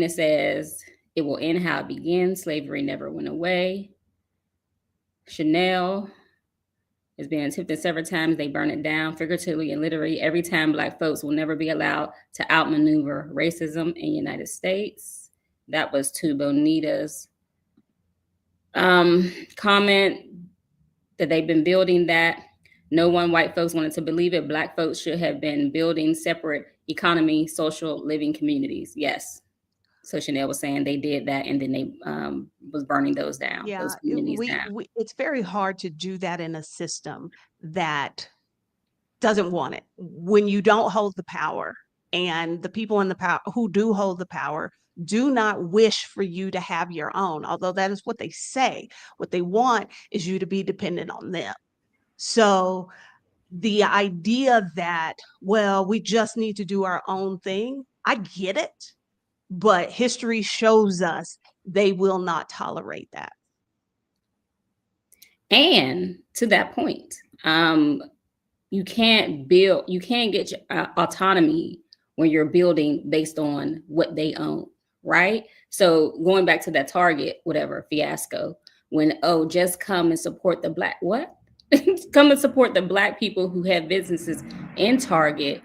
Speaker 1: says, it will end how it began. Slavery never went away. Chanel is being attempted several times. They burn it down, figuratively and literally. Every time Black folks will never be allowed to outmaneuver racism in the United States. That was to Bonita's comment that they've been building that. No one white folks wanted to believe it. Black folks should have been building separate economy, social living communities. Yes. So Chanel was saying they did that, and then they was burning those down.
Speaker 4: Yeah,
Speaker 1: those communities down.
Speaker 4: It's very hard to do that in a system that doesn't want it. When you don't hold the power, and the people in the power who do hold the power do not wish for you to have your own, although that is what they say. What they want is you to be dependent on them. So the idea that, well, we just need to do our own thing, I get it. But history shows us they will not tolerate that.
Speaker 1: And to that point, you can't get your autonomy when you're building based on what they own, right? So going back to that Target, whatever, fiasco, when, just come and support the Black, what? Come and support the Black people who have businesses in Target.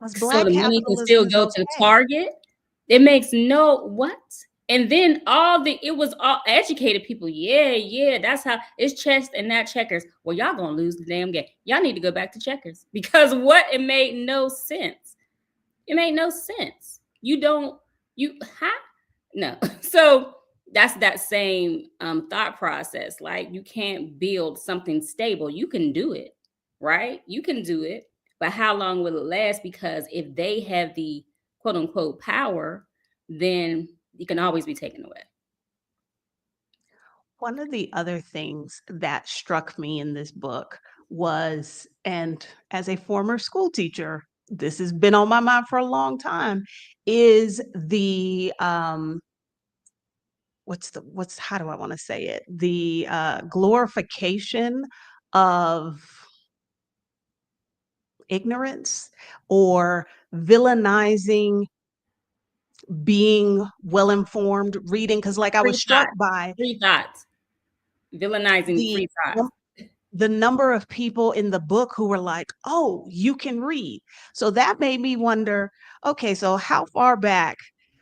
Speaker 1: So the money can still go to Target. It makes no what? And then it was all educated people. Yeah, that's how it's chess and not checkers. Well, y'all gonna lose the damn game. Y'all need to go back to checkers, because what? It made no sense. It made no sense. No. So that's that same thought process. Like, you can't build something stable. You can do it, right? You can do it, but how long will it last? Because if they have the quote unquote power, then it can always be taken away.
Speaker 4: One of the other things that struck me in this book was, and as a former school teacher, this has been on my mind for a long time, is the how do I want to say it? The glorification of ignorance, or villainizing being well-informed, reading, because like I was struck by
Speaker 1: free thoughts, villainizing free thoughts.
Speaker 4: The number of people in the book who were like, oh, you can read. So that made me wonder, okay, so how far back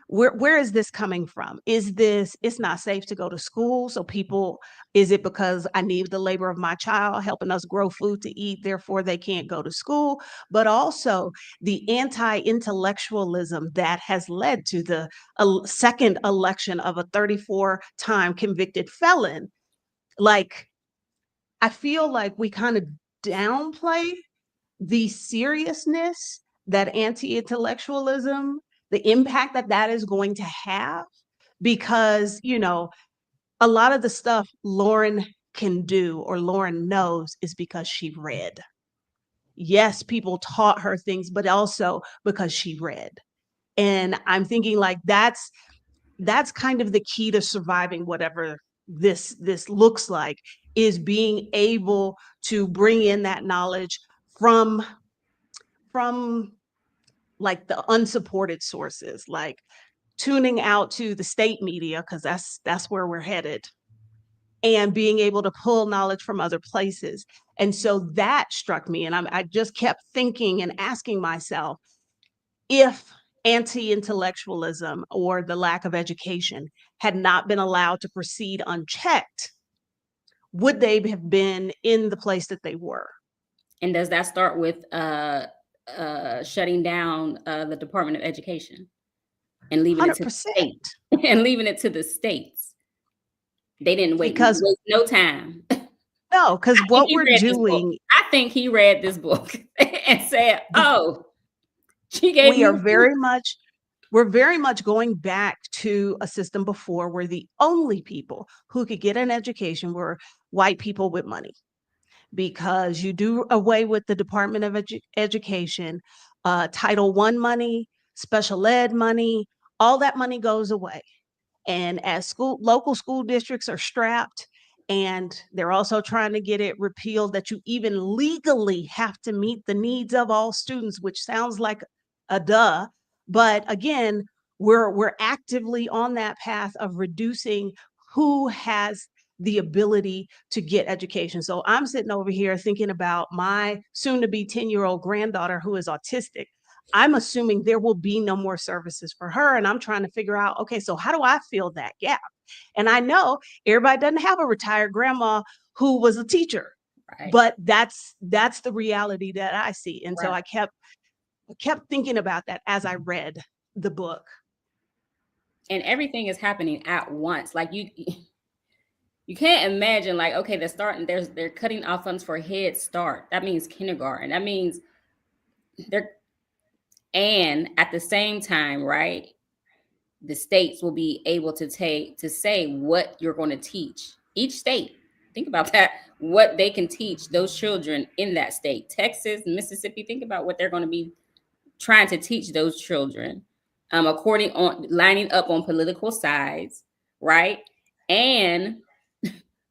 Speaker 4: where is this coming from? Is this, it's not safe to go to school, so people, is it because I need the labor of my child helping us grow food to eat, therefore they can't go to school? But also the anti-intellectualism that has led to the second election of a 34-time convicted felon. Like, I feel like we kind of downplay the seriousness that anti-intellectualism, the impact that that is going to have, because, you know, a lot of the stuff Lauren can do or Lauren knows is because she read. Yes, people taught her things, but also because she read. And I'm thinking like that's kind of the key to surviving whatever this looks like, is being able to bring in that knowledge from from like the unsupported sources, like tuning out to the state media, because that's where we're headed, and being able to pull knowledge from other places. And so that struck me, and I just kept thinking and asking myself, if anti-intellectualism or the lack of education had not been allowed to proceed unchecked, would they have been in the place that they were?
Speaker 1: And does that start with shutting down the Department of Education and leaving it to the
Speaker 4: 100%.
Speaker 1: state and leaving it to the states? They didn't
Speaker 4: Because
Speaker 1: waste no time.
Speaker 4: no, because
Speaker 1: I think
Speaker 4: what
Speaker 1: he
Speaker 4: we're
Speaker 1: read this book.
Speaker 4: doing,
Speaker 1: I think he read this book and said, "Oh, she gave
Speaker 4: we are
Speaker 1: me."
Speaker 4: we're very much going back to a system before where the only people who could get an education were white people with money, because you do away with the Department of Education, Title I money, special ed money, all that money goes away. And as local school districts are strapped, and they're also trying to get it repealed that you even legally have to meet the needs of all students, which sounds like a duh. But again, we're actively on that path of reducing who has the ability to get education. So I'm sitting over here thinking about my soon to be 10-year-old granddaughter who is autistic. I'm assuming there will be no more services for her. And I'm trying to figure out, okay, so how do I fill that gap? And I know everybody doesn't have a retired grandma who was a teacher,
Speaker 1: Right.
Speaker 4: but that's the reality that I see. And so
Speaker 1: Right.
Speaker 4: I kept thinking about that as I read the book.
Speaker 1: And everything is happening at once. Like you can't imagine, like, okay, they're cutting off funds for Head Start. That means kindergarten. That means and at the same time, right, the states will be able to say what you're going to teach. Each state, think about that, what they can teach those children in that state. Texas, Mississippi, think about what they're going to be trying to teach those children, lining up on political sides, right? And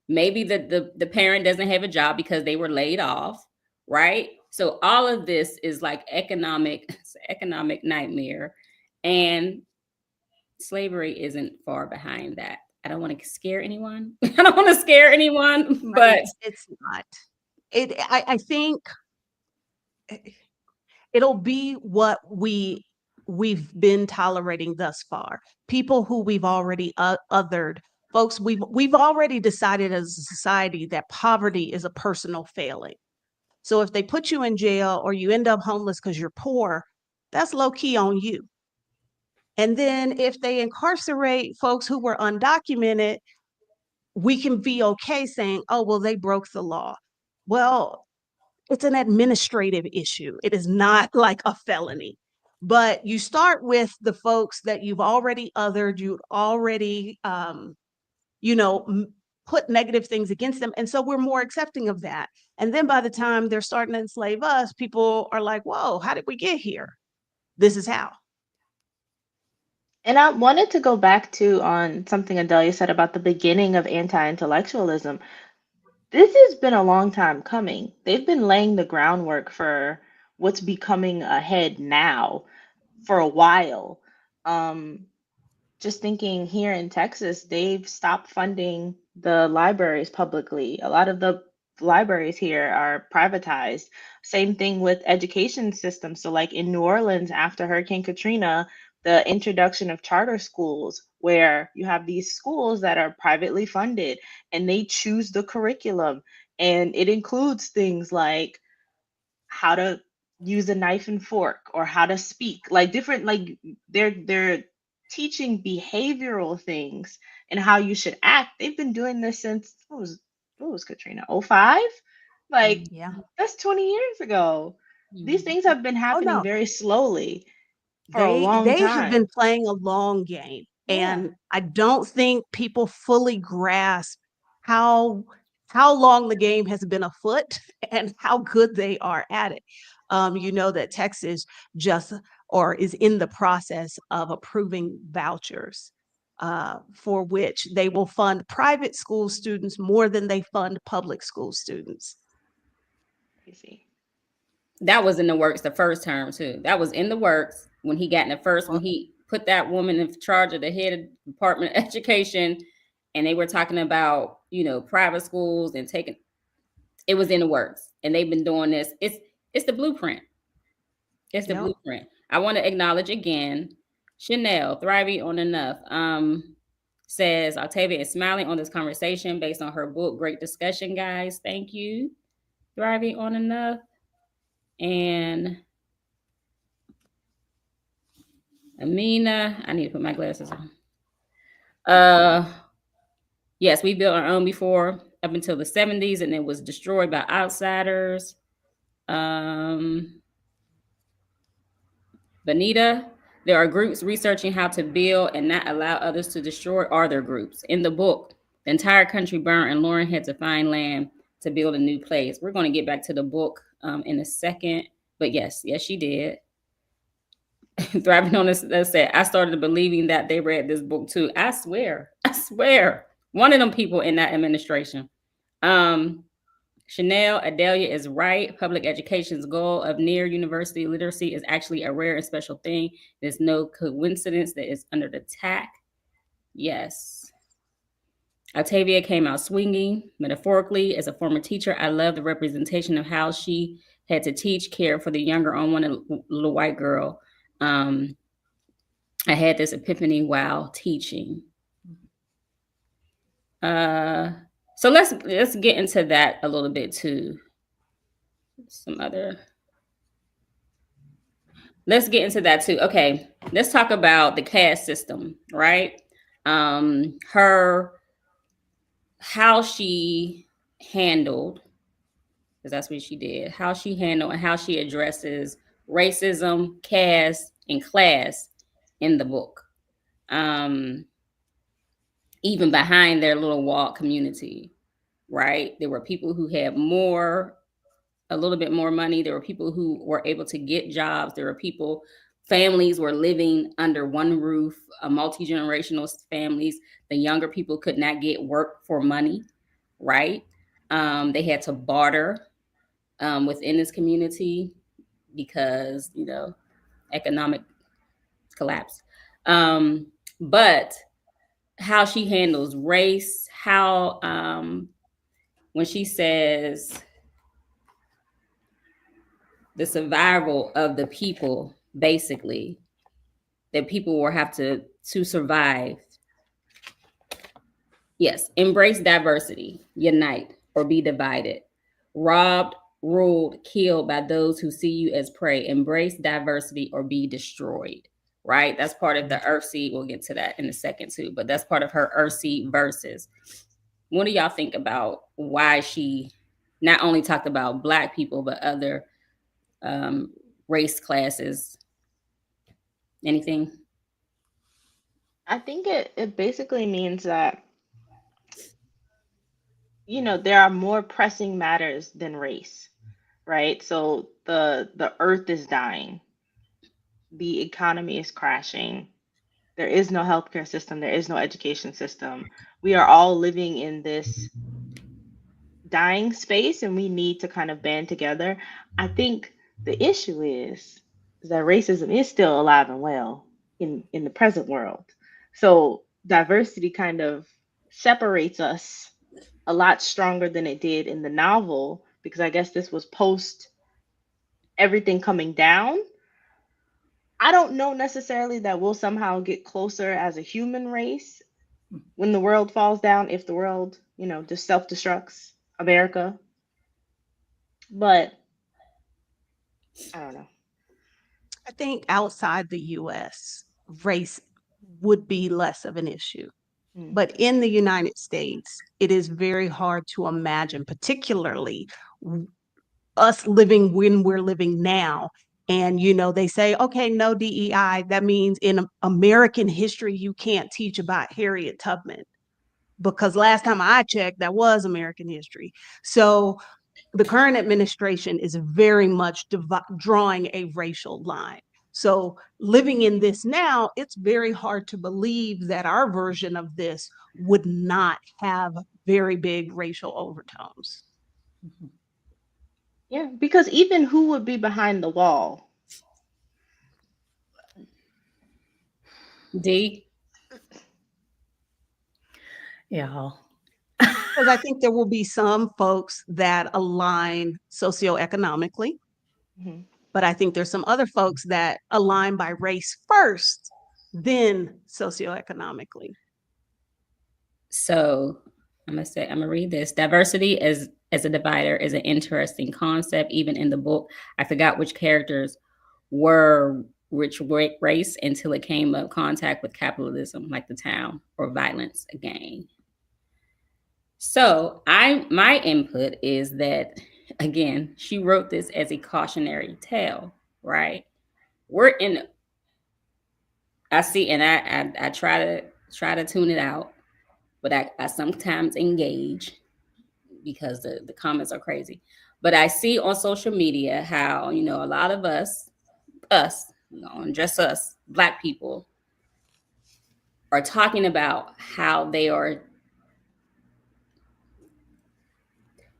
Speaker 1: maybe the parent doesn't have a job because they were laid off, right? So all of this is like economic nightmare, and slavery isn't far behind that. I don't want to scare anyone. I don't want to scare anyone, but
Speaker 4: it's not. I think it'll be what we've been tolerating thus far. People who we've already othered, folks we've already decided as a society that poverty is a personal failing. So if they put you in jail or you end up homeless because you're poor, that's low key on you. And then if they incarcerate folks who were undocumented, we can be okay saying, oh, well, they broke the law. Well, it's an administrative issue. It is not like a felony. But you start with the folks that you've already othered, you've already, put negative things against them. And so we're more accepting of that. And then by the time they're starting to enslave us, people are like, whoa, how did we get here? This is how.
Speaker 2: And I wanted to go back to on something Adelia said about the beginning of anti-intellectualism. This has been a long time coming. They've been laying the groundwork for what's becoming ahead now for a while. Just thinking here in Texas, they've stopped funding the libraries publicly. A lot of the libraries here are privatized. Same thing with education systems. So like in New Orleans after Hurricane Katrina, the introduction of charter schools, where you have these schools that are privately funded and they choose the curriculum. And it includes things like how to use a knife and fork, or how to speak, like different, like they're teaching behavioral things and how you should act. They've been doing this since what was Katrina, 05? Like,
Speaker 5: Yeah.
Speaker 2: that's 20 years ago. These
Speaker 1: Mhm.
Speaker 2: things have been
Speaker 5: Oh
Speaker 2: happening
Speaker 5: no.
Speaker 2: very slowly for a
Speaker 5: They
Speaker 2: long
Speaker 5: they have been
Speaker 2: time.
Speaker 5: playing a long game,
Speaker 2: Yeah.
Speaker 5: and I don't think people fully grasp how how long the game has been afoot and how good they are at it. You know that Texas just or is in the process of approving vouchers for which they will fund private school students more than they fund public school students.
Speaker 2: Crazy.
Speaker 1: That was in the works the first term too. That was in the works when he got in the first, when
Speaker 5: Well,
Speaker 1: he put that woman in charge of the head of Department of Education, and they were talking about, private schools and taking. It was in the works, and they've been doing this. It's the blueprint. It's the
Speaker 5: yep.
Speaker 1: blueprint. I want to acknowledge again, Chanel thriving on enough. Says Octavia is smiling on this conversation based on her book. Great discussion, guys. Thank you. Thriving on enough. And Amina, I need to put my glasses on. Yes, we built our own before up until the 70s, and it was destroyed by outsiders. Benita, there are groups researching how to build and not allow others to destroy. Are there groups? In the book, the entire country burned, and Lauren had to find land to build a new place. We're going to get back to the book in a second, but yes, she did. Thriving on this, that said, I started believing that they read this book too. I swear, one of them people in that administration. Chanel, Adelia is right. Public education's goal of near university literacy is actually a rare and special thing. There's no coincidence that it's under attack. Yes. Octavia came out swinging. Metaphorically, as a former teacher, I love the representation of how she had to teach, care for the younger, unwanted little white girl. I had this epiphany while teaching. So let's get into that a little bit too. Let's get into that too. Okay, let's talk about the caste system, right? How she handled, because that's what she did, how she handled and how she addresses racism, caste, and class in the book. Even behind their little wall community, right? There were people who had a little bit more money. There were people who were able to get jobs. There were families were living under one roof, multi-generational families. The younger people could not get work for money, right? They had to barter within this community because, economic collapse. But how she handles race, how when she says the survival of the people, basically, that people will have to survive. Yes, embrace diversity, unite or be divided. Robbed, ruled, killed by those who see you as prey. Embrace diversity or be destroyed. Right? That's part of the Earth Seed. We'll get to that in a second too, but that's part of her Earth Seed verses. What do y'all think about why she not only talked about Black people, but other race classes? Anything?
Speaker 2: I think it basically means that, there are more pressing matters than race, right? So the earth is dying, the economy is crashing, there is no healthcare system, there is no education system. We are all living in this dying space, and we need to kind of band together. I think the issue is that racism is still alive and well in the present world. So diversity kind of separates us a lot stronger than it did in the novel, because I guess this was post everything coming down. I don't know necessarily that we'll somehow get closer as a human race when the world falls down, if the world, just self-destructs America. But I don't know.
Speaker 5: I think outside the US, race would be less of an issue.
Speaker 2: Mm.
Speaker 5: But in the United States, it is very hard to imagine, particularly us living when we're living now. And, they say, okay, no DEI. That means in American history, you can't teach about Harriet Tubman, because last time I checked, that was American history. So the current administration is very much drawing a racial line. So living in this now, it's very hard to believe that our version of this would not have very big racial overtones.
Speaker 2: Yeah, because even who would be behind the wall?
Speaker 1: D.
Speaker 3: Yeah.
Speaker 5: Because I think there will be some folks that align socioeconomically,
Speaker 2: Hmm.
Speaker 5: but I think there's some other folks that align by race first, then socioeconomically.
Speaker 1: So I'm gonna read this. Diversity as a divider is an interesting concept. Even in the book, I forgot which characters were which race until it came up contact with capitalism, like the town, or violence again. So my input is that, again, she wrote this as a cautionary tale, right? I see, and I try to tune it out, but I sometimes engage because the comments are crazy. But I see on social media how, a lot of us, and just us, Black people, are talking about how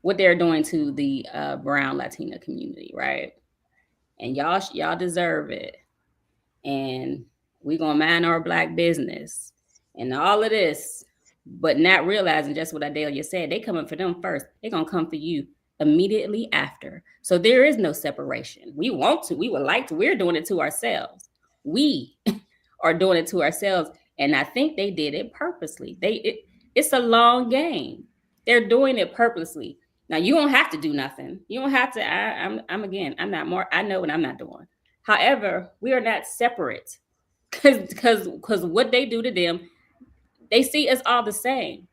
Speaker 1: what they're doing to the brown Latina community, right? And y'all deserve it. And we gonna mind our Black business and all of this, but not realizing just what Adelia said. They coming for them first. They gonna come for you immediately after. So there is no separation. We would like to, we're doing it to ourselves. We are doing it to ourselves. And I think they did it purposely. It's a long game. They're doing it purposely. Now you don't have to do nothing. You don't have to. I'm not more. I know what I'm not doing. However, we are not separate, because what they do to them, they see us all the same.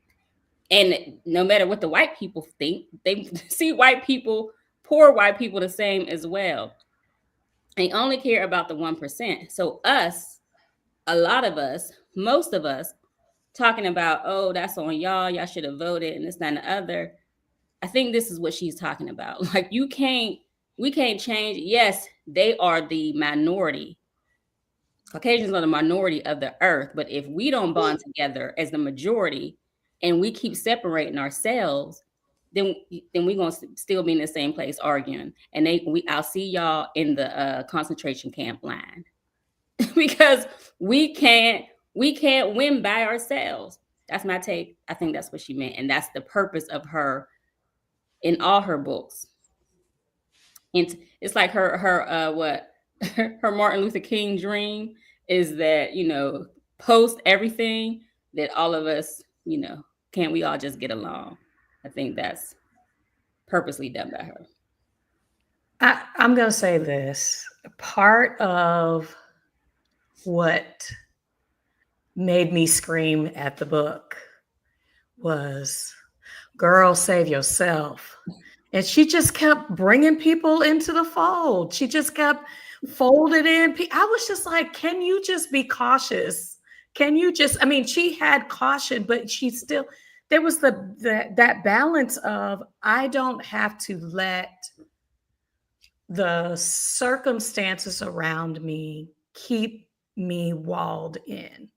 Speaker 1: And no matter what the white people think, they see poor white people, the same as well. They only care about the 1%. So a lot of us, most of us, talking about, oh, that's on y'all. Y'all should have voted, and this, that, and the other. I think this is what she's talking about. Like, we can't change. Yes, they are the minority. Caucasians are the minority of the earth. But if we don't bond together as the majority and we keep separating ourselves, then we're going to still be in the same place arguing. And I'll see y'all in the concentration camp line because we can't win by ourselves. That's my take. I think that's what she meant. And that's the purpose of her in all her books. And it's like her her Martin Luther King dream is that, post everything, that all of us, can't we all just get along? I think that's purposely done by her.
Speaker 3: I'm going to say this. Part of what made me scream at the book was, girl, save yourself. And she just kept bringing people into the fold. She just kept folded in. I was just like, can you just be cautious? Can you just, she had caution, but she still, there was that balance of, I don't have to let the circumstances around me keep me walled in.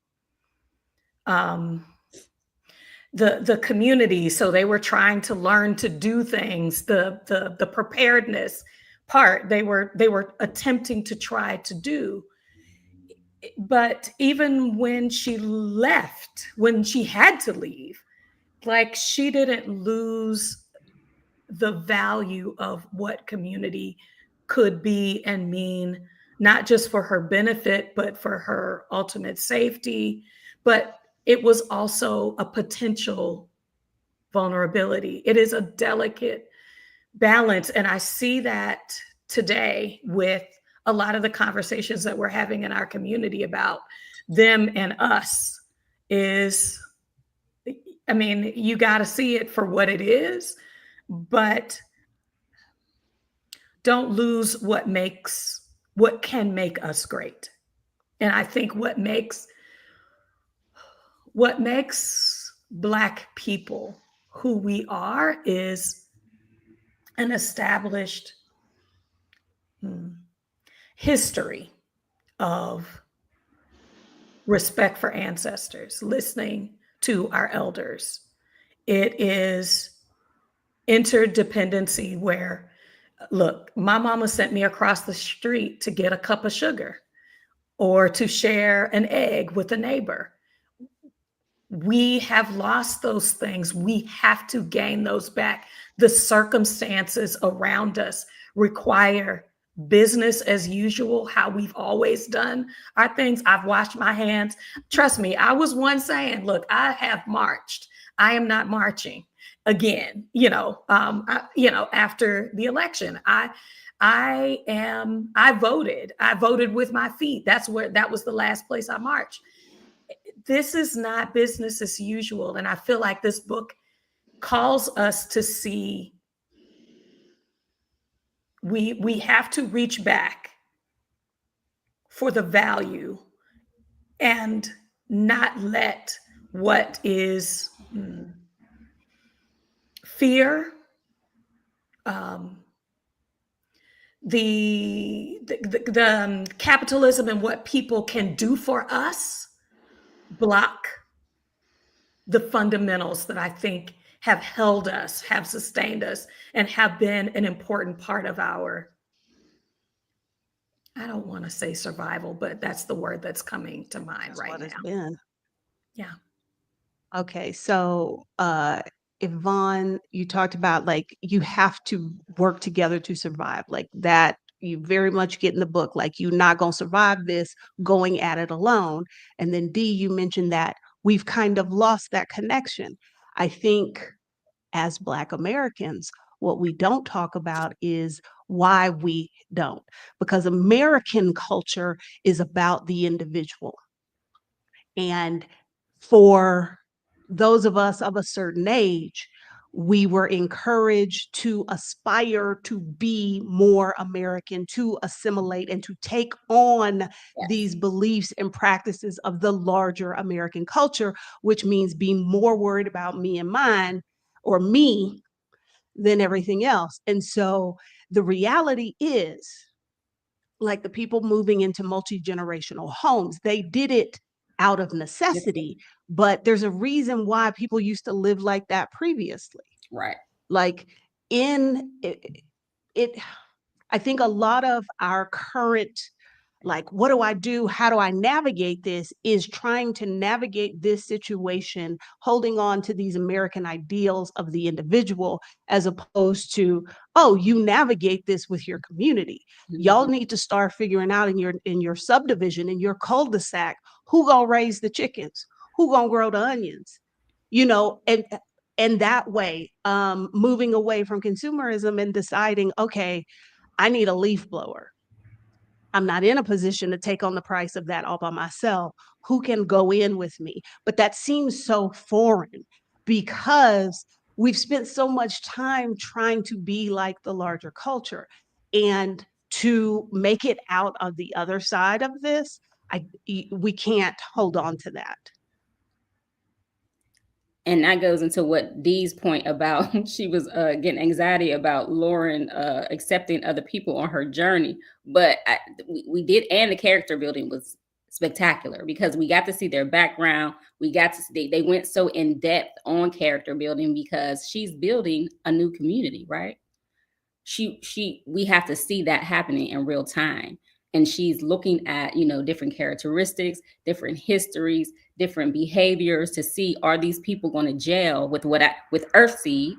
Speaker 3: The community, so they were trying to learn to do things, the preparedness part, they were attempting to try to do. But even when she left, when she had to leave, like, she didn't lose the value of what community could be and mean not just for her benefit, but for her ultimate safety. But it was also a potential vulnerability. It is a delicate balance. And I see that today with a lot of the conversations that we're having in our community about them and us is, I mean, you got to see it for what it is, but don't lose what can make us great. And I think what makes Black people who we are is an established history of respect for ancestors, listening to our elders. It is interdependency where, look, my mama sent me across the street to get a cup of sugar or to share an egg with a neighbor. We have lost those things. We have to gain those back. The circumstances around us require business as usual, how we've always done our things. I've washed my hands. Trust me, I was one saying, look, I have marched. I am not marching again, after the election. I voted with my feet. That was the last place I marched. This is not business as usual. And I feel like this book calls us to see we have to reach back for the value and not let what is fear, the capitalism and what people can do for us block the fundamentals that I think have held us, have sustained us, and have been an important part of our, I don't want to say survival, but that's the word that's coming to mind
Speaker 5: That's
Speaker 3: right
Speaker 5: what it's
Speaker 3: now.
Speaker 5: been.
Speaker 3: Yeah.
Speaker 5: Okay, so Yvonne, you talked about like you have to work together to survive. Like that, you very much get in the book, like you're not gonna survive this going at it alone. And then D, you mentioned that we've kind of lost that connection. I think as Black Americans, what we don't talk about is why we don't, because American culture is about the individual. And for those of us of a certain age, we were encouraged to aspire to be more American, to assimilate and to take on
Speaker 1: Yes.
Speaker 5: these beliefs and practices of the larger American culture, which means being more worried about me and mine or me than everything else. And so the reality is, like the people moving into multi-generational homes, they did it out of necessity, but there's a reason why people used to live like that previously.
Speaker 1: Right.
Speaker 5: Like in it, I think a lot of our current, like, what do I do? How do I navigate this? Is trying to navigate this situation, holding on to these American ideals of the individual, as opposed to, oh, you navigate this with your community. Y'all need to start figuring out in your subdivision, in your cul-de-sac, who gonna raise the chickens, who gonna grow the onions, and that way, moving away from consumerism and deciding, okay, I need a leaf blower. I'm not in a position to take on the price of that all by myself. Who can go in with me? But that seems so foreign because we've spent so much time trying to be like the larger culture. And to make it out of the other side of this, we can't hold on to that.
Speaker 1: And that goes into what Dee's point about she was getting anxiety about Lauren accepting other people on her journey. But we did, and the character building was spectacular because we got to see their background. We got to see they went so in depth on character building because she's building a new community, right? We have to see that happening in real time. And she's looking at, different characteristics, different histories, different behaviors to see, are these people going to gel with with Earthseed?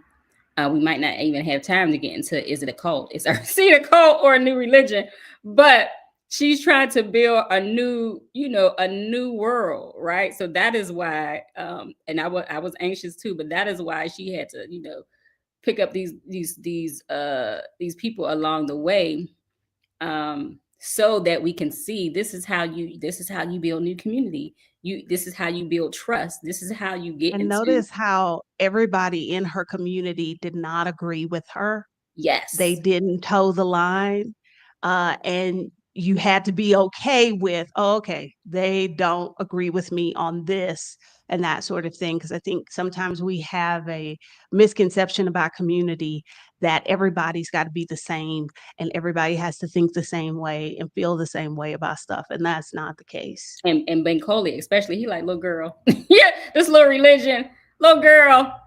Speaker 1: We might not even have time to get into, is it a cult? Is Earthseed a cult or a new religion? But she's trying to build a new, a new world, right? So that is why, and I was anxious too, but that is why she had to, pick up these people along the way, so that we can see this is how you build new community. This is how you build trust. This is how you get
Speaker 5: And
Speaker 1: into.
Speaker 5: notice how everybody in her community did not agree with her. They
Speaker 1: Yes.
Speaker 5: didn't toe the line. And you had to be okay with, oh, okay, they don't agree with me on this and that sort of thing. Because I think sometimes we have a misconception about community that everybody's got to be the same and everybody has to think the same way and feel the same way about stuff. And that's not the case.
Speaker 1: And Bencoli, especially, he like, little girl. Yeah, this little religion, little girl.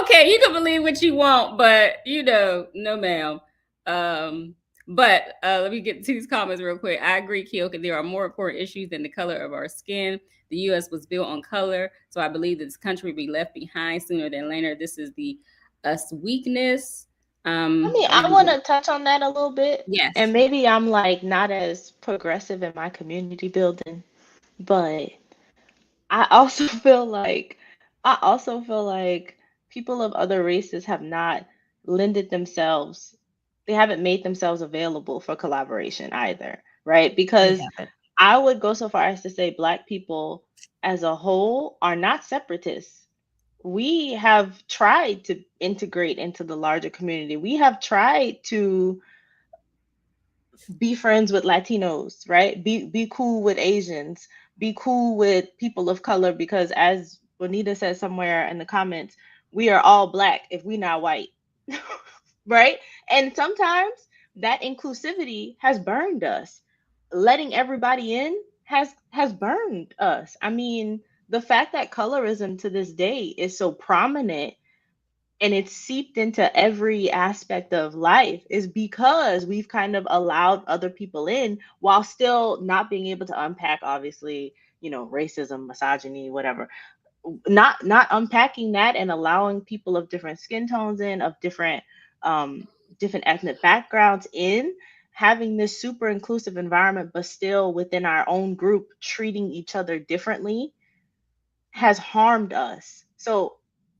Speaker 1: Okay, you can believe what you want, but no, ma'am. But let me get to these comments real quick. I agree, Keyoka. There are more important issues than the color of our skin. The U.S. was built on color, so I believe this country will be left behind sooner than later. This is the us weakness.
Speaker 2: I want to touch on that a little bit.
Speaker 1: Yes.
Speaker 2: And maybe I'm like not as progressive in my community building, but I also feel like people of other races have not lended themselves, they haven't made themselves available for collaboration either, right? Because I would go so far as to say Black people as a whole are not separatists. We have tried to integrate into the larger community. We have tried to be friends with Latinos, right? Be cool with Asians, be cool with people of color, because as Bonita said somewhere in the comments, we are all Black if we not white. Right? And sometimes that inclusivity has burned us. Letting everybody in has burned us. I mean, the fact that colorism to this day is so prominent and it's seeped into every aspect of life is because we've kind of allowed other people in while still not being able to unpack, obviously, racism, misogyny, whatever. Not unpacking that and allowing people of different skin tones in, of different ethnic backgrounds in, having this super inclusive environment, but still within our own group treating each other differently has harmed us. So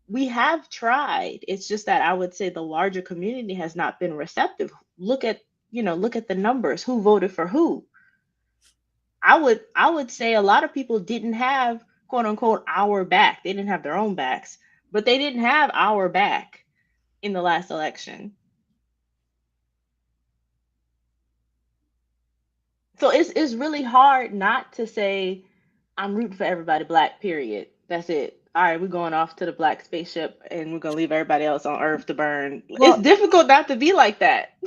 Speaker 2: we have tried. It's just that I would say the larger community has not been receptive. Look at the numbers. Who voted for who? I would say a lot of people didn't have, quote unquote, our back. They didn't have their own backs, but they didn't have our back in the last election. So it's really hard not to say I'm rooting for everybody Black, period. That's it. All right, we're going off to the Black spaceship and we're gonna leave everybody else on Earth to burn. Well, it's difficult not to be like that.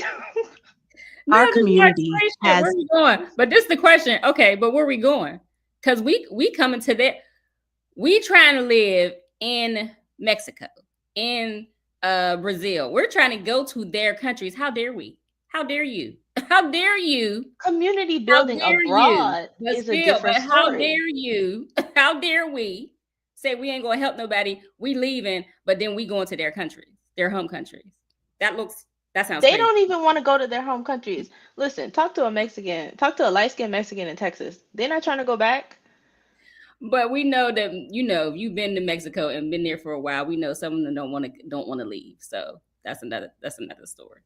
Speaker 5: Our community has.
Speaker 1: Where are we going? But this is the question. Okay, but where are we going? Because we coming to that. We trying to live in Mexico, in Brazil. We're trying to go to their countries. How dare we? How dare you? How dare you?
Speaker 2: Community building abroad is a different story.
Speaker 1: How dare you? How dare we say we ain't gonna help nobody? We leaving, but then we going to their countries, their home countries. That sounds.
Speaker 2: They don't even want to go to their home countries. Listen, talk to a light-skinned Mexican in Texas. They're not trying to go back.
Speaker 1: But we know that you've been to Mexico and been there for a while. We know some of them don't want to leave. So that's another story.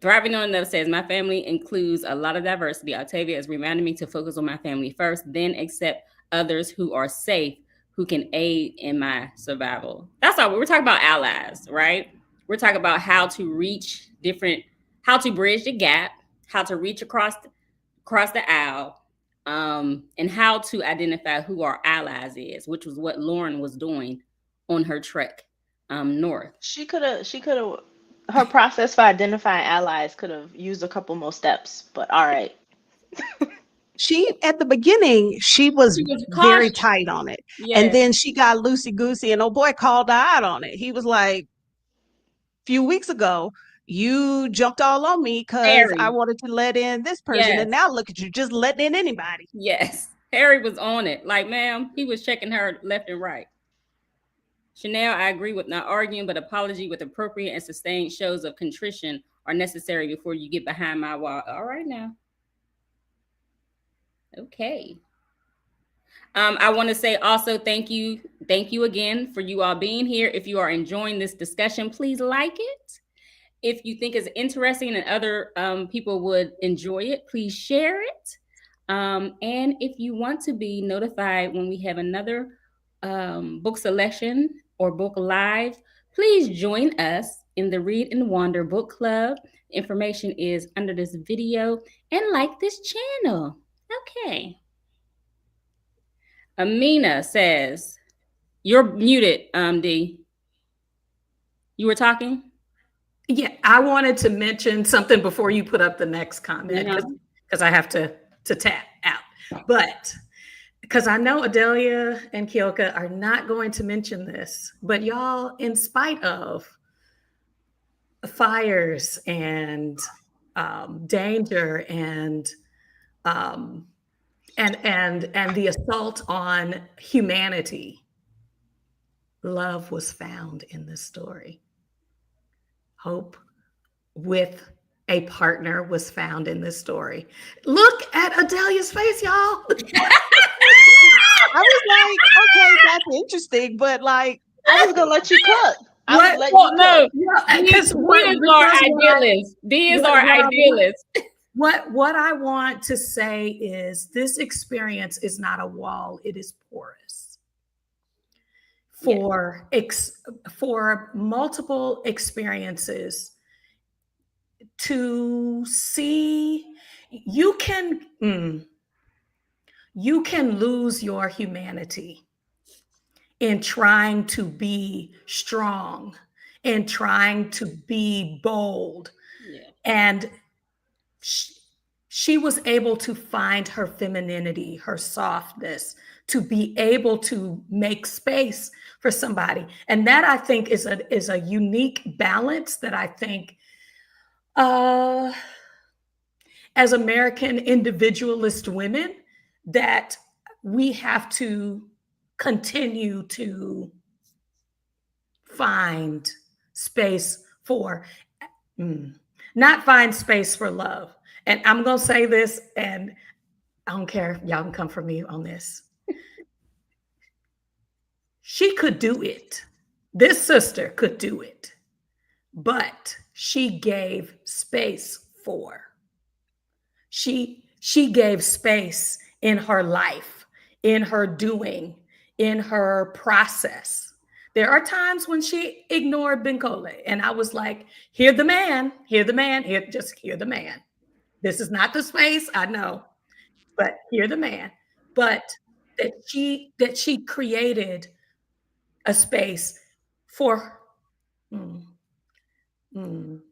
Speaker 1: Thriving on Another says, my family includes a lot of diversity. Octavia is reminding me to focus on my family first, then accept others who are safe, who can aid in my survival. That's all. We're talking about allies, right? We're talking about how to bridge the gap, how to reach across the aisle, and how to identify who our allies is, which was what Lauren was doing on her trek north.
Speaker 2: She could have her process for identifying allies could have used a couple more steps, but all right.
Speaker 5: At the beginning, she was very tight on it. Yes. And then she got loosey-goosey and boy called her out on it. He was like, a few weeks ago, you jumped all on me because I wanted to let in this person. Yes. And now look at you, just letting in anybody.
Speaker 1: Yes. Harry was on it. Like, ma'am, he was checking her left and right. Chanel, I agree with not arguing, but apology with appropriate and sustained shows of contrition are necessary before you get behind my wall. All right now. Okay. I want to say also thank you again for you all being here. If you are enjoying this discussion, please like it. If you think it's interesting and other people would enjoy it, please share it. And if you want to be notified when we have another book selection or book live, please join us in the Read and Wander Book Club. Information is under this video, and like this channel. Okay. Amina says, you're muted, D. You were talking?
Speaker 3: Yeah, I wanted to mention something before you put up the next comment, because I have to tap out. But because I know Adelia and Keyoka are not going to mention this, but y'all, in spite of fires and danger and the assault on humanity, love was found in this story. Hope with a partner was found in this story. Look at Adelia's face, y'all.
Speaker 5: I was like, okay, that's interesting, but like,
Speaker 2: I was gonna let you cook. I was letting you cook.
Speaker 1: D is our idealist.
Speaker 3: What I want to say is this experience is not a wall, it is porous. For multiple experiences to see, you can lose your humanity in trying to be strong, in trying to be bold.
Speaker 1: Yeah.
Speaker 3: And she was able to find her femininity, her softness, to be able to make space for somebody. And that, I think, is a unique balance that I think as American individualist women, that we have to continue to find space for, not find space for love. And I'm going to say this, and I don't care if y'all can come for me on this. She could do it. This sister could do it, but she gave space for. She gave space in her life, in her doing, in her process. There are times when she ignored Benkole, and I was like, hear the man, just hear the man. This is not the space, I know, but hear the man. But that she created a space for
Speaker 1: Listen,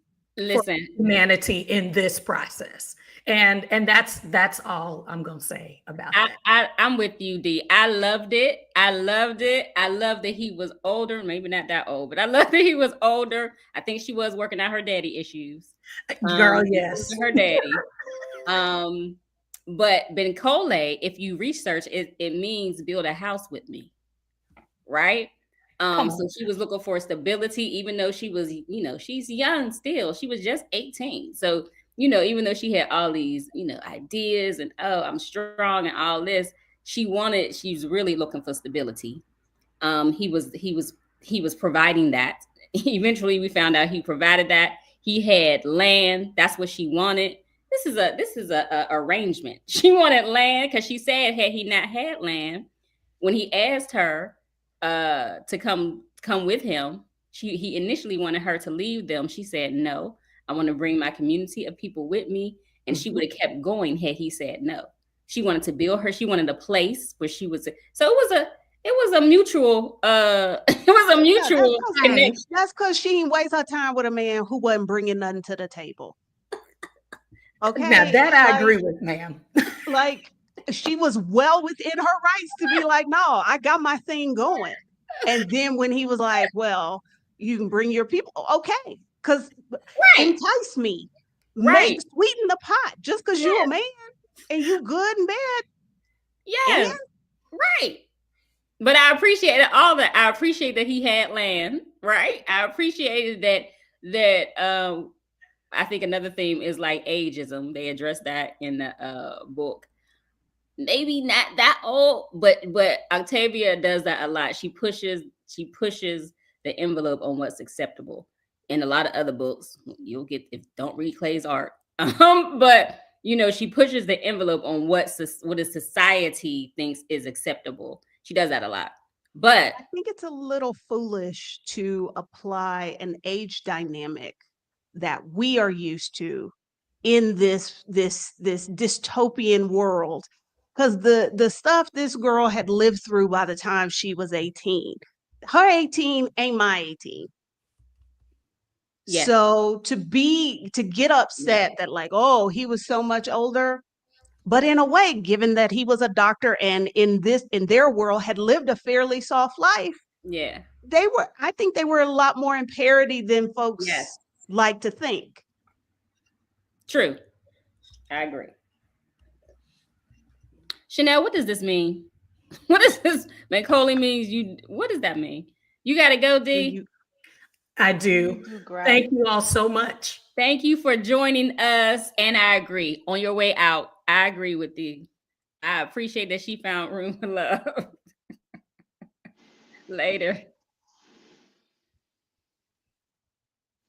Speaker 3: humanity in this process. And that's all I'm gonna say about that.
Speaker 1: I'm with you, D. I loved it. I loved that he was older, maybe not that old, but I love that he was older. I think she was working out her daddy issues.
Speaker 3: Girl, yes.
Speaker 1: Her daddy. But Benkole, if you research it, it means build a house with me, right? So she was looking for stability, even though she was, she's young still. She was just 18. So, even though she had all these, ideas and, oh, I'm strong and all this, she's really looking for stability. He was providing that. Eventually we found out he provided that. He had land. That's what she wanted. This is a arrangement. She wanted land because she said, had he not had land, when he asked her to come with him, he initially wanted her to leave them. She said, no, I want to bring my community of people with me. And she would have kept going had he said no. She wanted to build her. She wanted a place where she was. So it was a mutual connection.
Speaker 5: That's because she didn't waste her time with a man who wasn't bringing nothing to the table. Okay.
Speaker 3: Now that I agree with, ma'am.
Speaker 5: Like, she was well within her rights to be like, no, I got my thing going. And then when he was like, well, you can bring your people. Okay. Because entice me. Make sweeten the pot. Just because you're a man and you good and bad.
Speaker 1: Yes. Right. But I appreciated all that. I appreciate that he had land. Right. I appreciated that I think another theme is like ageism. They address that in the book. Maybe not that old, but Octavia does that a lot. She pushes the envelope on what's acceptable. In a lot of other books, you'll get, if don't read Clay's art. But she pushes the envelope on what a society thinks is acceptable. She does that a lot. But
Speaker 5: I think it's a little foolish to apply an age dynamic that we are used to in this dystopian world, because the stuff this girl had lived through by the time she was 18, her 18 ain't my 18.
Speaker 1: Yes.
Speaker 5: So to get upset that like, oh, he was so much older, but in a way, given that he was a doctor and in their world had lived a fairly soft life,
Speaker 1: yeah,
Speaker 5: I think they were a lot more in parity than folks like to think.
Speaker 1: True. I agree. Chanel, what does this mean? What does this Macaulay means? What does that mean? You gotta go, D.
Speaker 3: I do. Thank you all so much.
Speaker 1: Thank you for joining us. And I agree. On your way out, I agree with D. I appreciate that she found room for love. Later.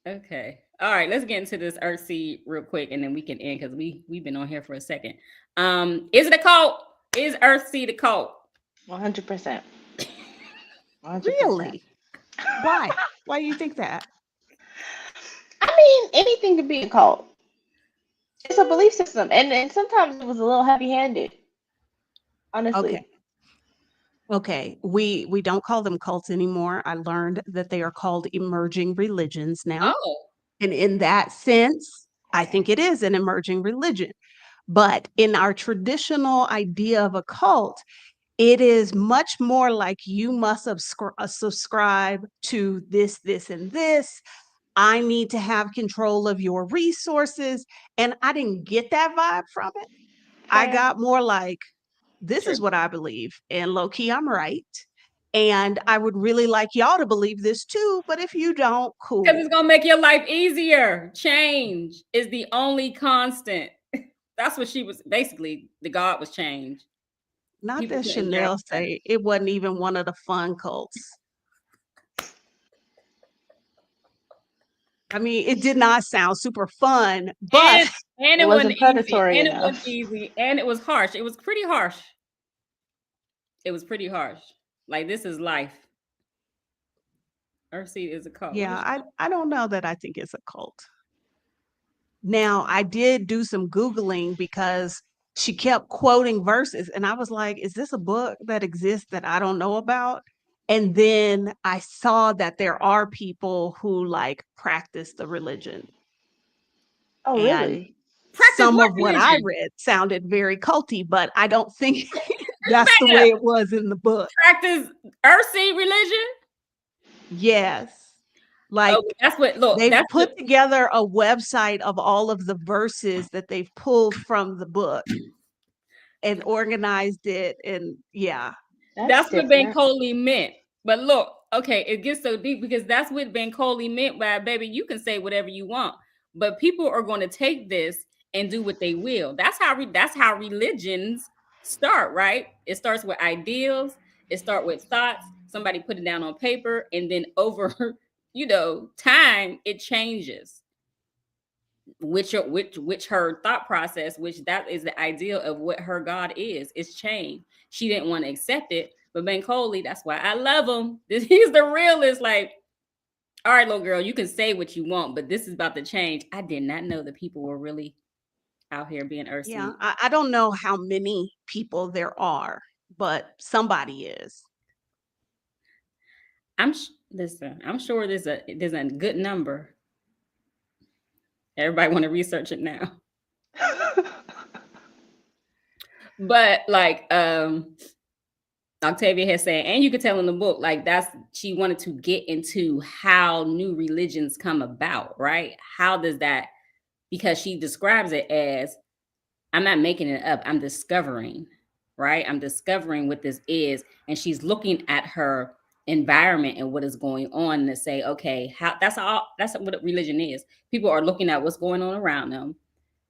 Speaker 1: Okay. All right, let's get into this Earthseed real quick, and then we can end because we've been on here for a second. Is it a cult? Is Earthseed a cult?
Speaker 2: 100%.
Speaker 5: Really? Why? Why do you think that?
Speaker 2: I mean, anything could be a cult. It's a belief system, and sometimes it was a little heavy-handed. Honestly.
Speaker 5: Okay. We don't call them cults anymore. I learned that they are called emerging religions now.
Speaker 1: Oh.
Speaker 5: And in that sense, I think it is an emerging religion. But in our traditional idea of a cult, it is much more like you must subscribe to this, this, and this. I need to have control of your resources. And I didn't get that vibe from it. I got more like, this is what I believe. And low key, I'm right. And I would really like y'all to believe this too. But if you don't, cool.
Speaker 1: Because it's going to make your life easier. Change is the only constant. That's what she was, basically, the God was change.
Speaker 5: Not people that Chanel say it wasn't even one of the fun cults. I mean, it did not sound super fun, but
Speaker 1: and it wasn't predatory enough. And it was easy, and it was harsh. It was pretty harsh. It was pretty harsh. Like, this is life. Earthseed is a cult.
Speaker 5: Yeah, I don't know that I think it's a cult. Now, I did do some Googling because she kept quoting verses, and I was like, is this a book that exists that I don't know about? And then I saw that there are people who like practice the religion.
Speaker 2: Oh, really?
Speaker 5: Some of what I read sounded very culty, but I don't think that's the way it was in the book.
Speaker 1: Practice Earthseed religion?
Speaker 5: Yes. Like,
Speaker 1: that's what, look,
Speaker 5: they've put together a website of all of the verses that they've pulled from the book and organized it. And
Speaker 1: that's what Bankole meant. But look, okay, it gets so deep because that's what Bankole meant by, baby, you can say whatever you want, but people are going to take this and do what they will. That's how religions start, right? It starts with ideals. It starts with thoughts. Somebody put it down on paper, and then over time it changes. Which her thought process, which that is the ideal of what her God is changed. She didn't want to accept it, but Bankole, that's why I love him. He's the realist. Like, all right, little girl, you can say what you want, but this is about to change. I did not know that people were really out here being Earthseed.
Speaker 5: Yeah, I don't know how many people there are, but somebody is.
Speaker 1: I'm sure there's a good number. Everybody want to research it now. But like Octavia has said, and you could tell in the book, like she wanted to get into how new religions come about, right? How does that, because she describes it as, I'm not making it up, I'm discovering, right? I'm discovering what this is. And she's looking at her environment and what is going on, to say, okay, that's what religion is. People are looking at what's going on around them,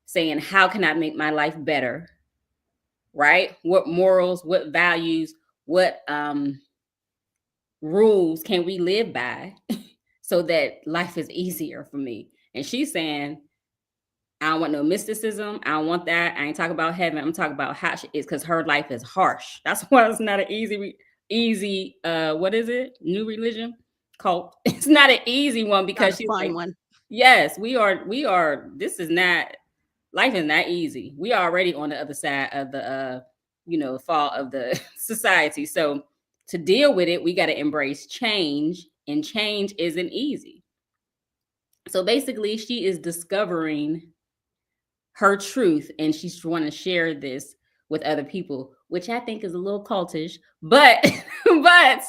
Speaker 1: saying, how can I make my life better? Right? What morals, what values, what rules can we live by so that life is easier for me? And she's saying, I don't want no mysticism. I don't want that. I ain't talking about heaven. I'm talking about how she is, because her life is harsh. That's why it's not an easy what is it? New religion cult. It's not an easy one, because
Speaker 5: Not a
Speaker 1: she's
Speaker 5: fun
Speaker 1: like,
Speaker 5: one.
Speaker 1: yes, we are, this is not, life is not easy. We are already on the other side of the fall of the society. So to deal with it, we got to embrace change, and change isn't easy. So basically, she is discovering her truth, and she's want to share this with other people, which I think is a little cultish, but but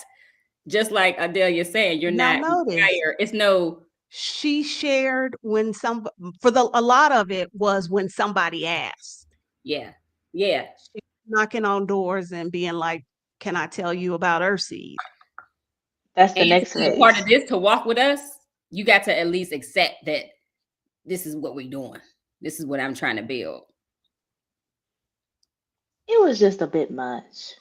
Speaker 1: just like Adelia said, you're
Speaker 5: Now
Speaker 1: not
Speaker 5: notice,
Speaker 1: inspired. It's no,
Speaker 5: she shared when a lot of it was when somebody asked.
Speaker 1: yeah.
Speaker 5: She knocking on doors and being like, "Can I tell you about Earthseed?"
Speaker 2: That's the
Speaker 1: And
Speaker 2: next
Speaker 1: to be a part of
Speaker 2: phase.
Speaker 1: this, to walk with us, you got to at least accept that this is what we're doing. This is what I'm trying to build.
Speaker 2: It was just a bit much.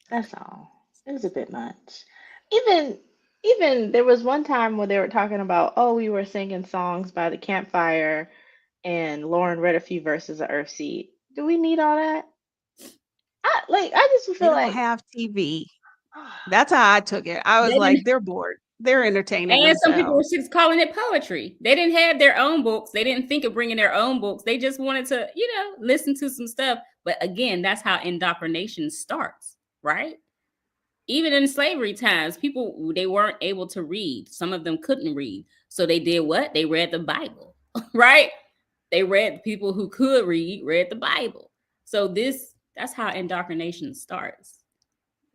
Speaker 2: That's all. It was a bit much. Even even there was one time where they were talking about, oh, we were singing songs by the campfire and Lauren read a few verses of Earthseed. Do we need all that? I just
Speaker 5: They
Speaker 2: feel
Speaker 5: don't
Speaker 2: like
Speaker 5: have TV. That's how I took it. I was
Speaker 1: They
Speaker 5: like,
Speaker 1: didn't,
Speaker 5: they're bored. They're entertaining
Speaker 1: and some people were
Speaker 5: themselves.
Speaker 1: just calling it poetry. They didn't have their own books. They didn't think of bringing their own books. They just wanted to, listen to some stuff. But again, that's how indoctrination starts, right? Even in slavery times, people, they weren't able to read. Some of them couldn't read. So they did what? They read the Bible, right? They read, people who could read the Bible. So that's how indoctrination starts.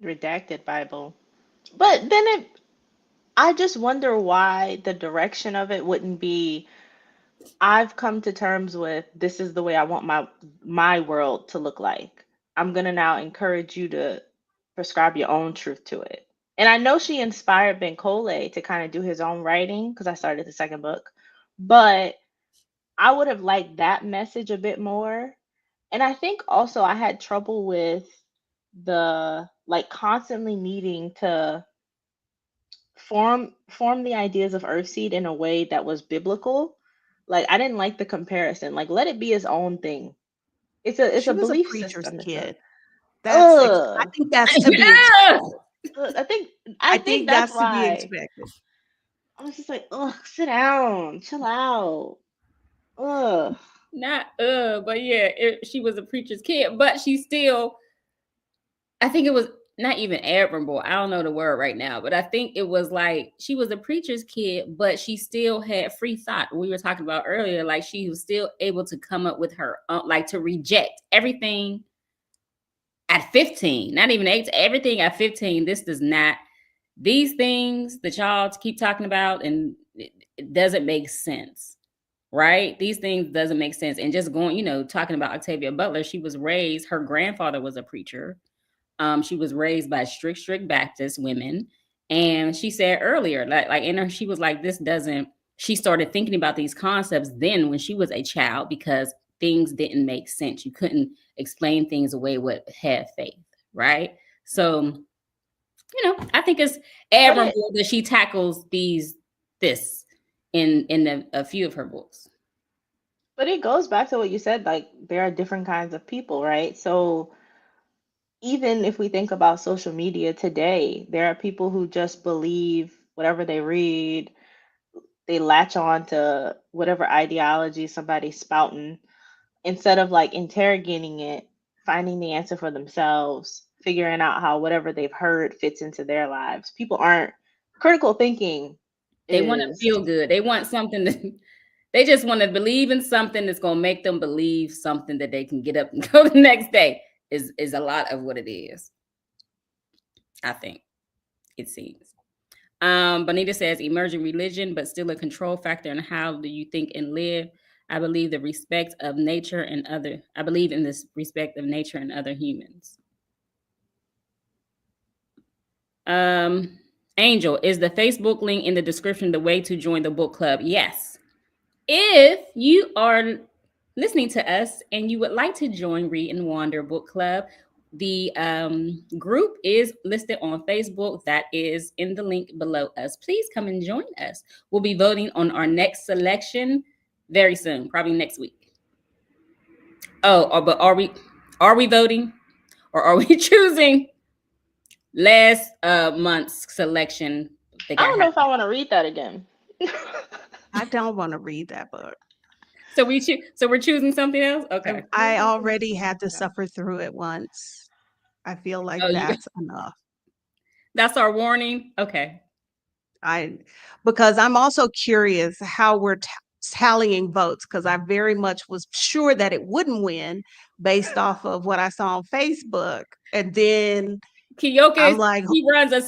Speaker 2: redacted Bible. But then I just wonder why the direction of it wouldn't be, I've come to terms with this is the way I want my world to look like. I'm gonna now encourage you to prescribe your own truth to it. And I know she inspired Ben Cole to kind of do his own writing because I started the second book, but I would have liked that message a bit more. And I think also I had trouble with the like constantly needing to form the ideas of Earthseed in a way that was biblical. Like I didn't like the comparison. Like let it be its own thing. It's
Speaker 5: She
Speaker 2: a
Speaker 5: was a
Speaker 2: belief
Speaker 5: preacher's
Speaker 2: system.
Speaker 5: kid. I
Speaker 2: Ugh.
Speaker 5: think that's to be expected.
Speaker 2: Ugh. I
Speaker 5: I
Speaker 2: think
Speaker 5: think
Speaker 2: that's
Speaker 5: that's to be
Speaker 2: why
Speaker 5: expected.
Speaker 2: I was just like, ugh, sit down, chill out. Ugh.
Speaker 1: Not but yeah, she was a preacher's kid, but she still, I think it was not even admirable. I don't know the word right now, but I think it was like she was a preacher's kid, but she still had free thought. We were talking about earlier, like she was still able to come up with her, like to reject everything at 15, not even 8, everything at 15. This does not, these things that y'all keep talking about, and it doesn't make sense. Right? These things doesn't make sense. And just going, talking about Octavia Butler, she was raised, her grandfather was a preacher. She was raised by strict Baptist women. And she said earlier, like in her, she was like, she started thinking about these concepts then when she was a child, because things didn't make sense. You couldn't explain things away with had faith, right? So, I think it's admirable that she tackles this in a few of her books.
Speaker 2: But it goes back to what you said, like there are different kinds of people, right? So even if we think about social media today, there are people who just believe whatever they read, they latch on to whatever ideology somebody's spouting instead of like interrogating it, finding the answer for themselves, figuring out how whatever they've heard fits into their lives. People aren't critical thinking
Speaker 1: They want to
Speaker 2: is
Speaker 1: feel good. They want something they just want to believe in something that's going to make them believe something that they can get up and go the next day is a lot of what it is. I think it seems. Bonita says emerging religion, but still a control factor in how do you think and live. I believe in this respect of nature and other humans. Angel, is the Facebook link in the description the way to join the book club? Yes. If you are listening to us and you would like to join Read and Wander Book Club, the group is listed on Facebook. That is in the link below us. Please come and join us. We'll be voting on our next selection very soon, probably next week. But are we voting, or are we choosing last month's selection?
Speaker 2: I don't know if I want to read that again.
Speaker 5: I don't want to read that book.
Speaker 1: So we're choosing something else. Okay.
Speaker 5: I already had to suffer through it once. I feel like that's enough.
Speaker 1: That's our warning. Okay.
Speaker 5: Because I'm also curious how we're tallying votes, because I very much was sure that it wouldn't win based off of what I saw on Facebook. And then
Speaker 1: Keyoka, she runs a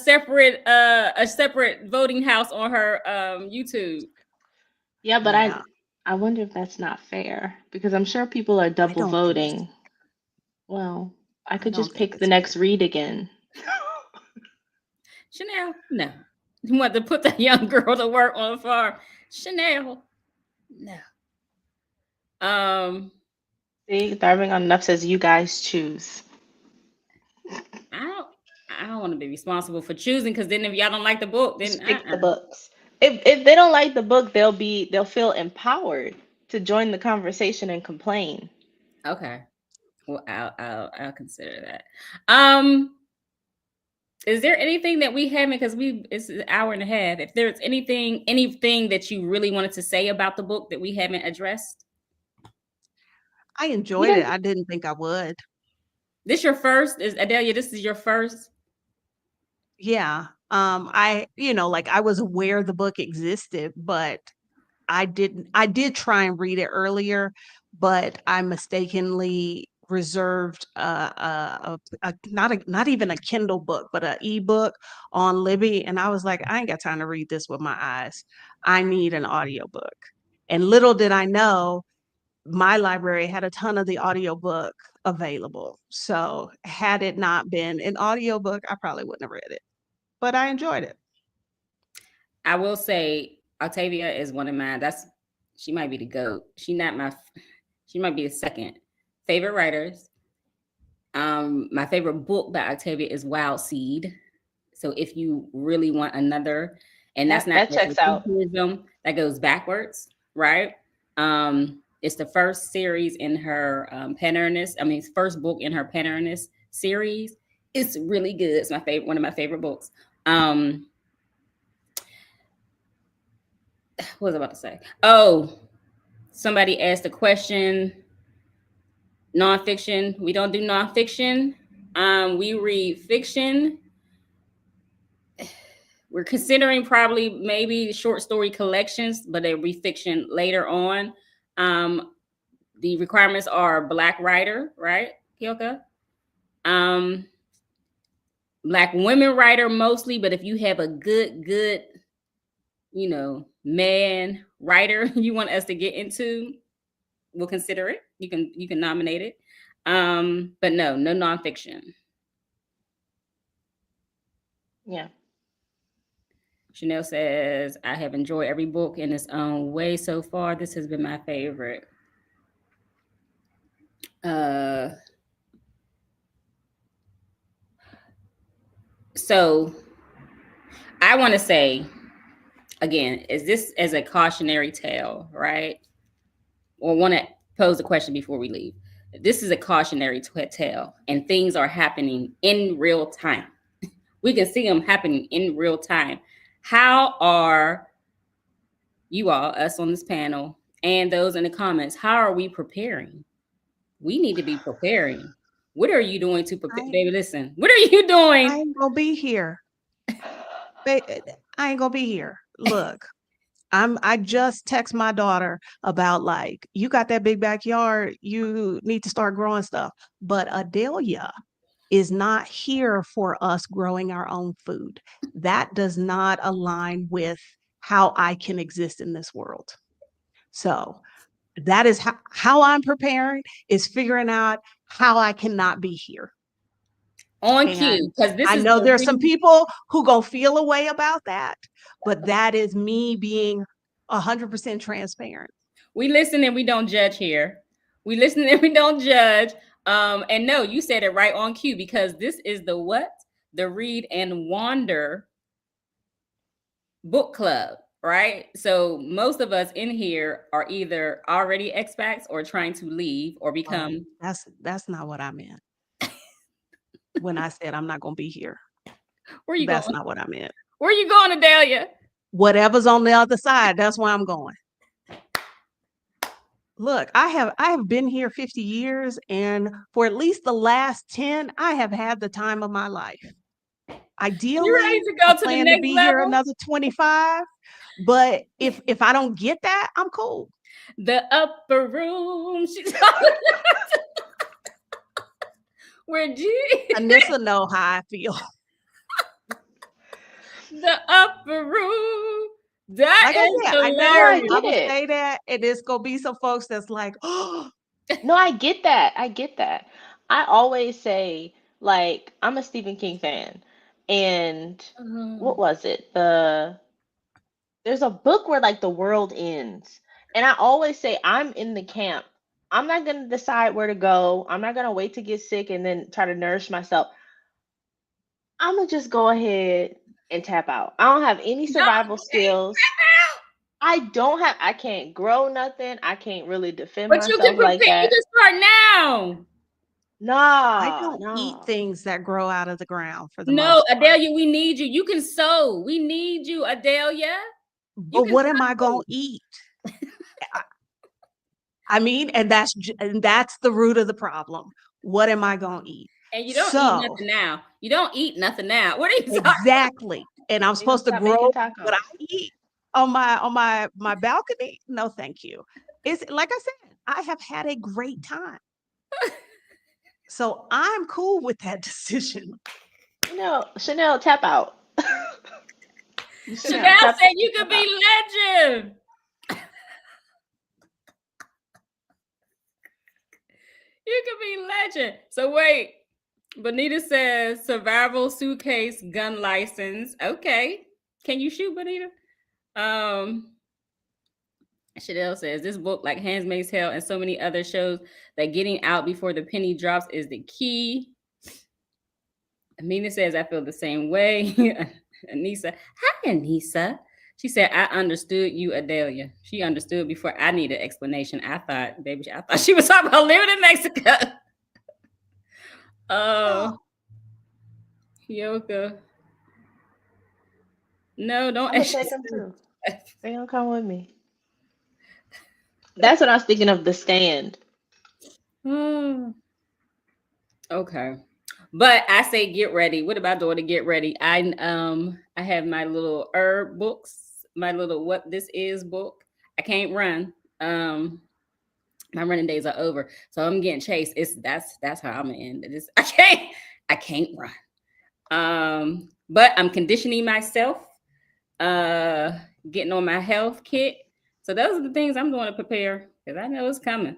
Speaker 1: separate voting house on her YouTube.
Speaker 2: Yeah, but I wonder if that's not fair, because I'm sure people are double voting. Well, I could just pick the next read again.
Speaker 1: Chanel, no. You want to put that young girl to work on the farm. Chanel, no.
Speaker 2: See, Thriving on Enough says you guys choose.
Speaker 1: I don't want to be responsible for choosing, because then if y'all don't like the book, then
Speaker 2: just pick the books. If they don't like the book, they'll feel empowered to join the conversation and complain.
Speaker 1: Okay. Well, I'll consider that. Is there anything that we haven't, because it's an hour and a half. If there's anything that you really wanted to say about the book that we haven't addressed?
Speaker 5: I enjoyed it. I didn't think I would.
Speaker 1: This your first? Adelia, this is your first?
Speaker 5: Yeah. I was aware the book existed, but I did try and read it earlier, but I mistakenly reserved not even a Kindle book, but an ebook on Libby, and I was like, I ain't got time to read this with my eyes. I need an audiobook. And little did I know, my library had a ton of the audiobook available. So had it not been an audiobook, I probably wouldn't have read it. But I enjoyed it.
Speaker 1: I will say Octavia is one of mine. She might be the GOAT. She might be the second favorite writers. My favorite book by Octavia is Wild Seed. So if you really want another, and that checks out. That goes backwards, right? It's the first series in her first book in her Patternist series. It's really good. It's one of my favorite books. What was I about to say? Oh, somebody asked a question. Nonfiction. We don't do nonfiction. We read fiction. We're considering probably maybe short story collections, but they'll be fiction later on. The requirements are Black writer, right, Keyoka? Black women writer mostly, but if you have a good, man writer you want us to get into, we'll consider it. You can nominate it. But no nonfiction.
Speaker 2: Yeah.
Speaker 1: Chanel says, I have enjoyed every book in its own way so far. This has been my favorite. So I want to say, again, is this as a cautionary tale, right? Or want to pose a question before we leave. This is a cautionary tale, and things are happening in real time. We can see them happening in real time. How are you all, us on this panel, and those in the comments, how are we preparing? We need to be preparing. What are you doing to prepare? Baby, listen. What are you doing?
Speaker 5: I ain't gonna be here. I ain't gonna be here. Look, I just text my daughter about, like, you got that big backyard, you need to start growing stuff. But Adelia is not here for us growing our own food. That does not align with how I can exist in this world. So that is how I'm preparing, is figuring out how I cannot be here.
Speaker 1: On
Speaker 5: And
Speaker 1: cue, because this
Speaker 5: I
Speaker 1: is
Speaker 5: know
Speaker 1: the
Speaker 5: there's some
Speaker 1: reason.
Speaker 5: people who gonna feel a way about that, but that is me being 100% transparent.
Speaker 1: We listen and we don't judge here. We listen and we don't judge. And no, you said it right on cue, because this is the what? The Read and Wander Book Club, right? So most of us in here are either already expats or trying to leave or become.
Speaker 5: That's not what I meant when I said I'm not gonna be here.
Speaker 1: Where you
Speaker 5: That's
Speaker 1: going?
Speaker 5: not what I meant.
Speaker 1: Where you going, Adelia?
Speaker 5: Whatever's on the other side, that's where I'm going. Look, I have been here 50 years, and for at least the last 10, I have had the time of my life.
Speaker 1: You
Speaker 5: Ideally,
Speaker 1: ready to go
Speaker 5: I
Speaker 1: to the
Speaker 5: plan to
Speaker 1: next
Speaker 5: be here
Speaker 1: level?
Speaker 5: another 25, but if I don't get that, I'm cool.
Speaker 1: The upper room. She's where G.
Speaker 5: Anissa know how I feel.
Speaker 1: The upper room. That
Speaker 5: Like I
Speaker 1: is
Speaker 5: said, I know
Speaker 1: hilarious.
Speaker 2: I
Speaker 5: I
Speaker 2: get
Speaker 5: will
Speaker 2: it.
Speaker 5: say that, and there's gonna be some folks that's like, oh,
Speaker 2: No, I get that. I get that. I always say, like, I'm a Stephen King fan. And what was it? There's a book where like the world ends. And I always say I'm in the camp. I'm not gonna decide where to go. I'm not gonna wait to get sick and then try to nourish myself. I'm gonna just go ahead and tap out. I don't have any survival skills. I can't grow nothing. I can't really defend
Speaker 1: But you can
Speaker 2: myself like
Speaker 1: prepare. You
Speaker 2: that.
Speaker 1: can start now.
Speaker 5: I
Speaker 2: Nah,
Speaker 5: don't eat
Speaker 2: nah.
Speaker 5: things that grow out of the ground for the
Speaker 1: No,
Speaker 5: most part.
Speaker 1: Adelia, we need you. You can sew. We need you, Adelia. You
Speaker 5: But
Speaker 1: can
Speaker 5: what am I gonna
Speaker 1: sew.
Speaker 5: eat? I mean, and that's the root of the problem. What am I gonna eat?
Speaker 1: And you don't eat
Speaker 5: So
Speaker 1: nothing now. You don't eat nothing now. What are you talking?
Speaker 5: exactly, and I'm
Speaker 2: They gonna
Speaker 5: supposed to
Speaker 2: stop making
Speaker 5: grow what
Speaker 2: tacos.
Speaker 5: I eat on my balcony? No, thank you. It's like I said, I have had a great time, so I'm cool with that decision.
Speaker 2: Chanel, tap out.
Speaker 1: Chanel
Speaker 2: Tap
Speaker 1: said you could
Speaker 2: tap out.
Speaker 1: be legend. You could be legend. So wait, Bonita says survival suitcase gun license. Okay. Can you shoot, Bonita? Chanel says this book, like Handmaid's Tale and so many other shows, that getting out before the penny drops is the key. Amina says I feel the same way. Anissa, hi Anissa. She said I understood you, Adelia. She understood before I needed explanation. I thought she was talking about living in Mexico. Oh, Keyoka. No, don't.
Speaker 2: I'm gonna take them too. They gonna come with me. That's what I was thinking of. The Stand.
Speaker 1: Okay. But I say get ready. What about daughter? Get ready. I have my little herb books, my little what this is book. I can't run. My running days are over. So I'm getting chased. That's how I'm gonna end it. I can't run. But I'm conditioning myself, getting on my health kit. So those are the things I'm doing to prepare, because I know it's coming.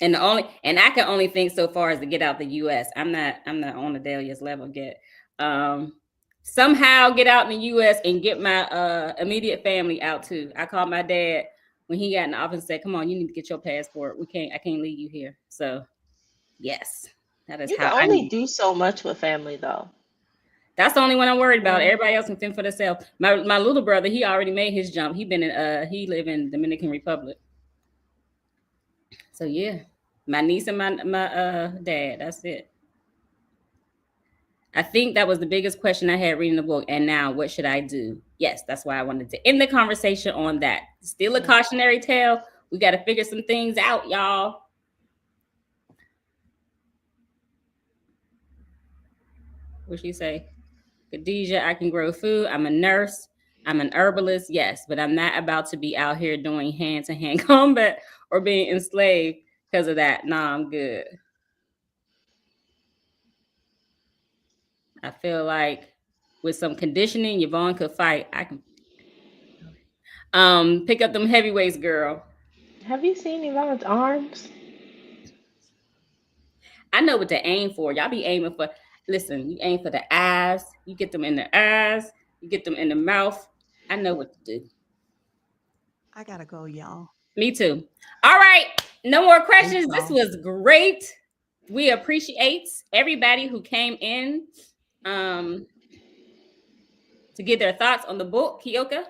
Speaker 1: And I can only think so far as to get out the US. I'm not on Adelia's level yet. Somehow get out in the US and get my immediate family out too. I called my dad when he got in the office and said, come on, you need to get your passport. I can't leave you here. So yes, that is
Speaker 2: You
Speaker 1: how
Speaker 2: can
Speaker 1: I
Speaker 2: only
Speaker 1: need.
Speaker 2: do so much with family though.
Speaker 1: That's the only one I'm worried about.
Speaker 2: Yeah.
Speaker 1: Everybody else can fend for themselves. My little brother, he already made his jump. He live in Dominican Republic. So yeah, my niece and my dad. That's it. I think that was the biggest question I had reading the book. And now, what should I do? Yes, that's why I wanted to end the conversation on that. Still a cautionary tale. We got to figure some things out, y'all. What she say? Khadijah, I can grow food. I'm a nurse. I'm an herbalist. Yes, but I'm not about to be out here doing hand-to-hand combat or being enslaved because of that. Nah, I'm good. I feel like with some conditioning, Yvonne could fight. I can pick up them heavyweights, girl.
Speaker 2: Have you seen Yvonne's arms?
Speaker 1: I know what to aim for. Y'all be aiming for, listen, you aim for the eyes, you get them in the eyes, you get them in the mouth. I know what to do.
Speaker 5: I gotta go, y'all.
Speaker 1: Me too. All right. No more questions. This
Speaker 5: y'all.
Speaker 1: was great. We appreciate everybody who came in to give their thoughts on the book. Keyoka?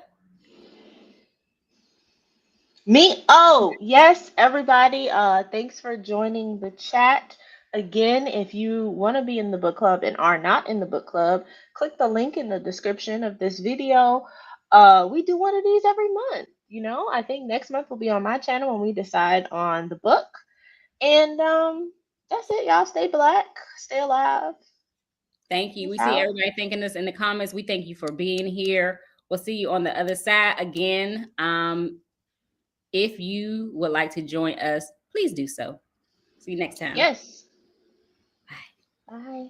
Speaker 2: Me? Oh, yes, everybody. Thanks for joining the chat. Again, if you want to be in the book club and are not in the book club, click the link in the description of this video. We do one of these every month. You know, I think next month will be on my channel when we decide on the book. And that's it, y'all. Stay black, stay alive.
Speaker 1: Thank you.
Speaker 2: Peace
Speaker 1: We see
Speaker 2: out.
Speaker 1: everybody thanking us in the comments. We thank you for being here. We'll see you on the other side again. If you would like to join us, please do so. See you next time.
Speaker 2: Yes.
Speaker 1: Bye.
Speaker 2: Bye.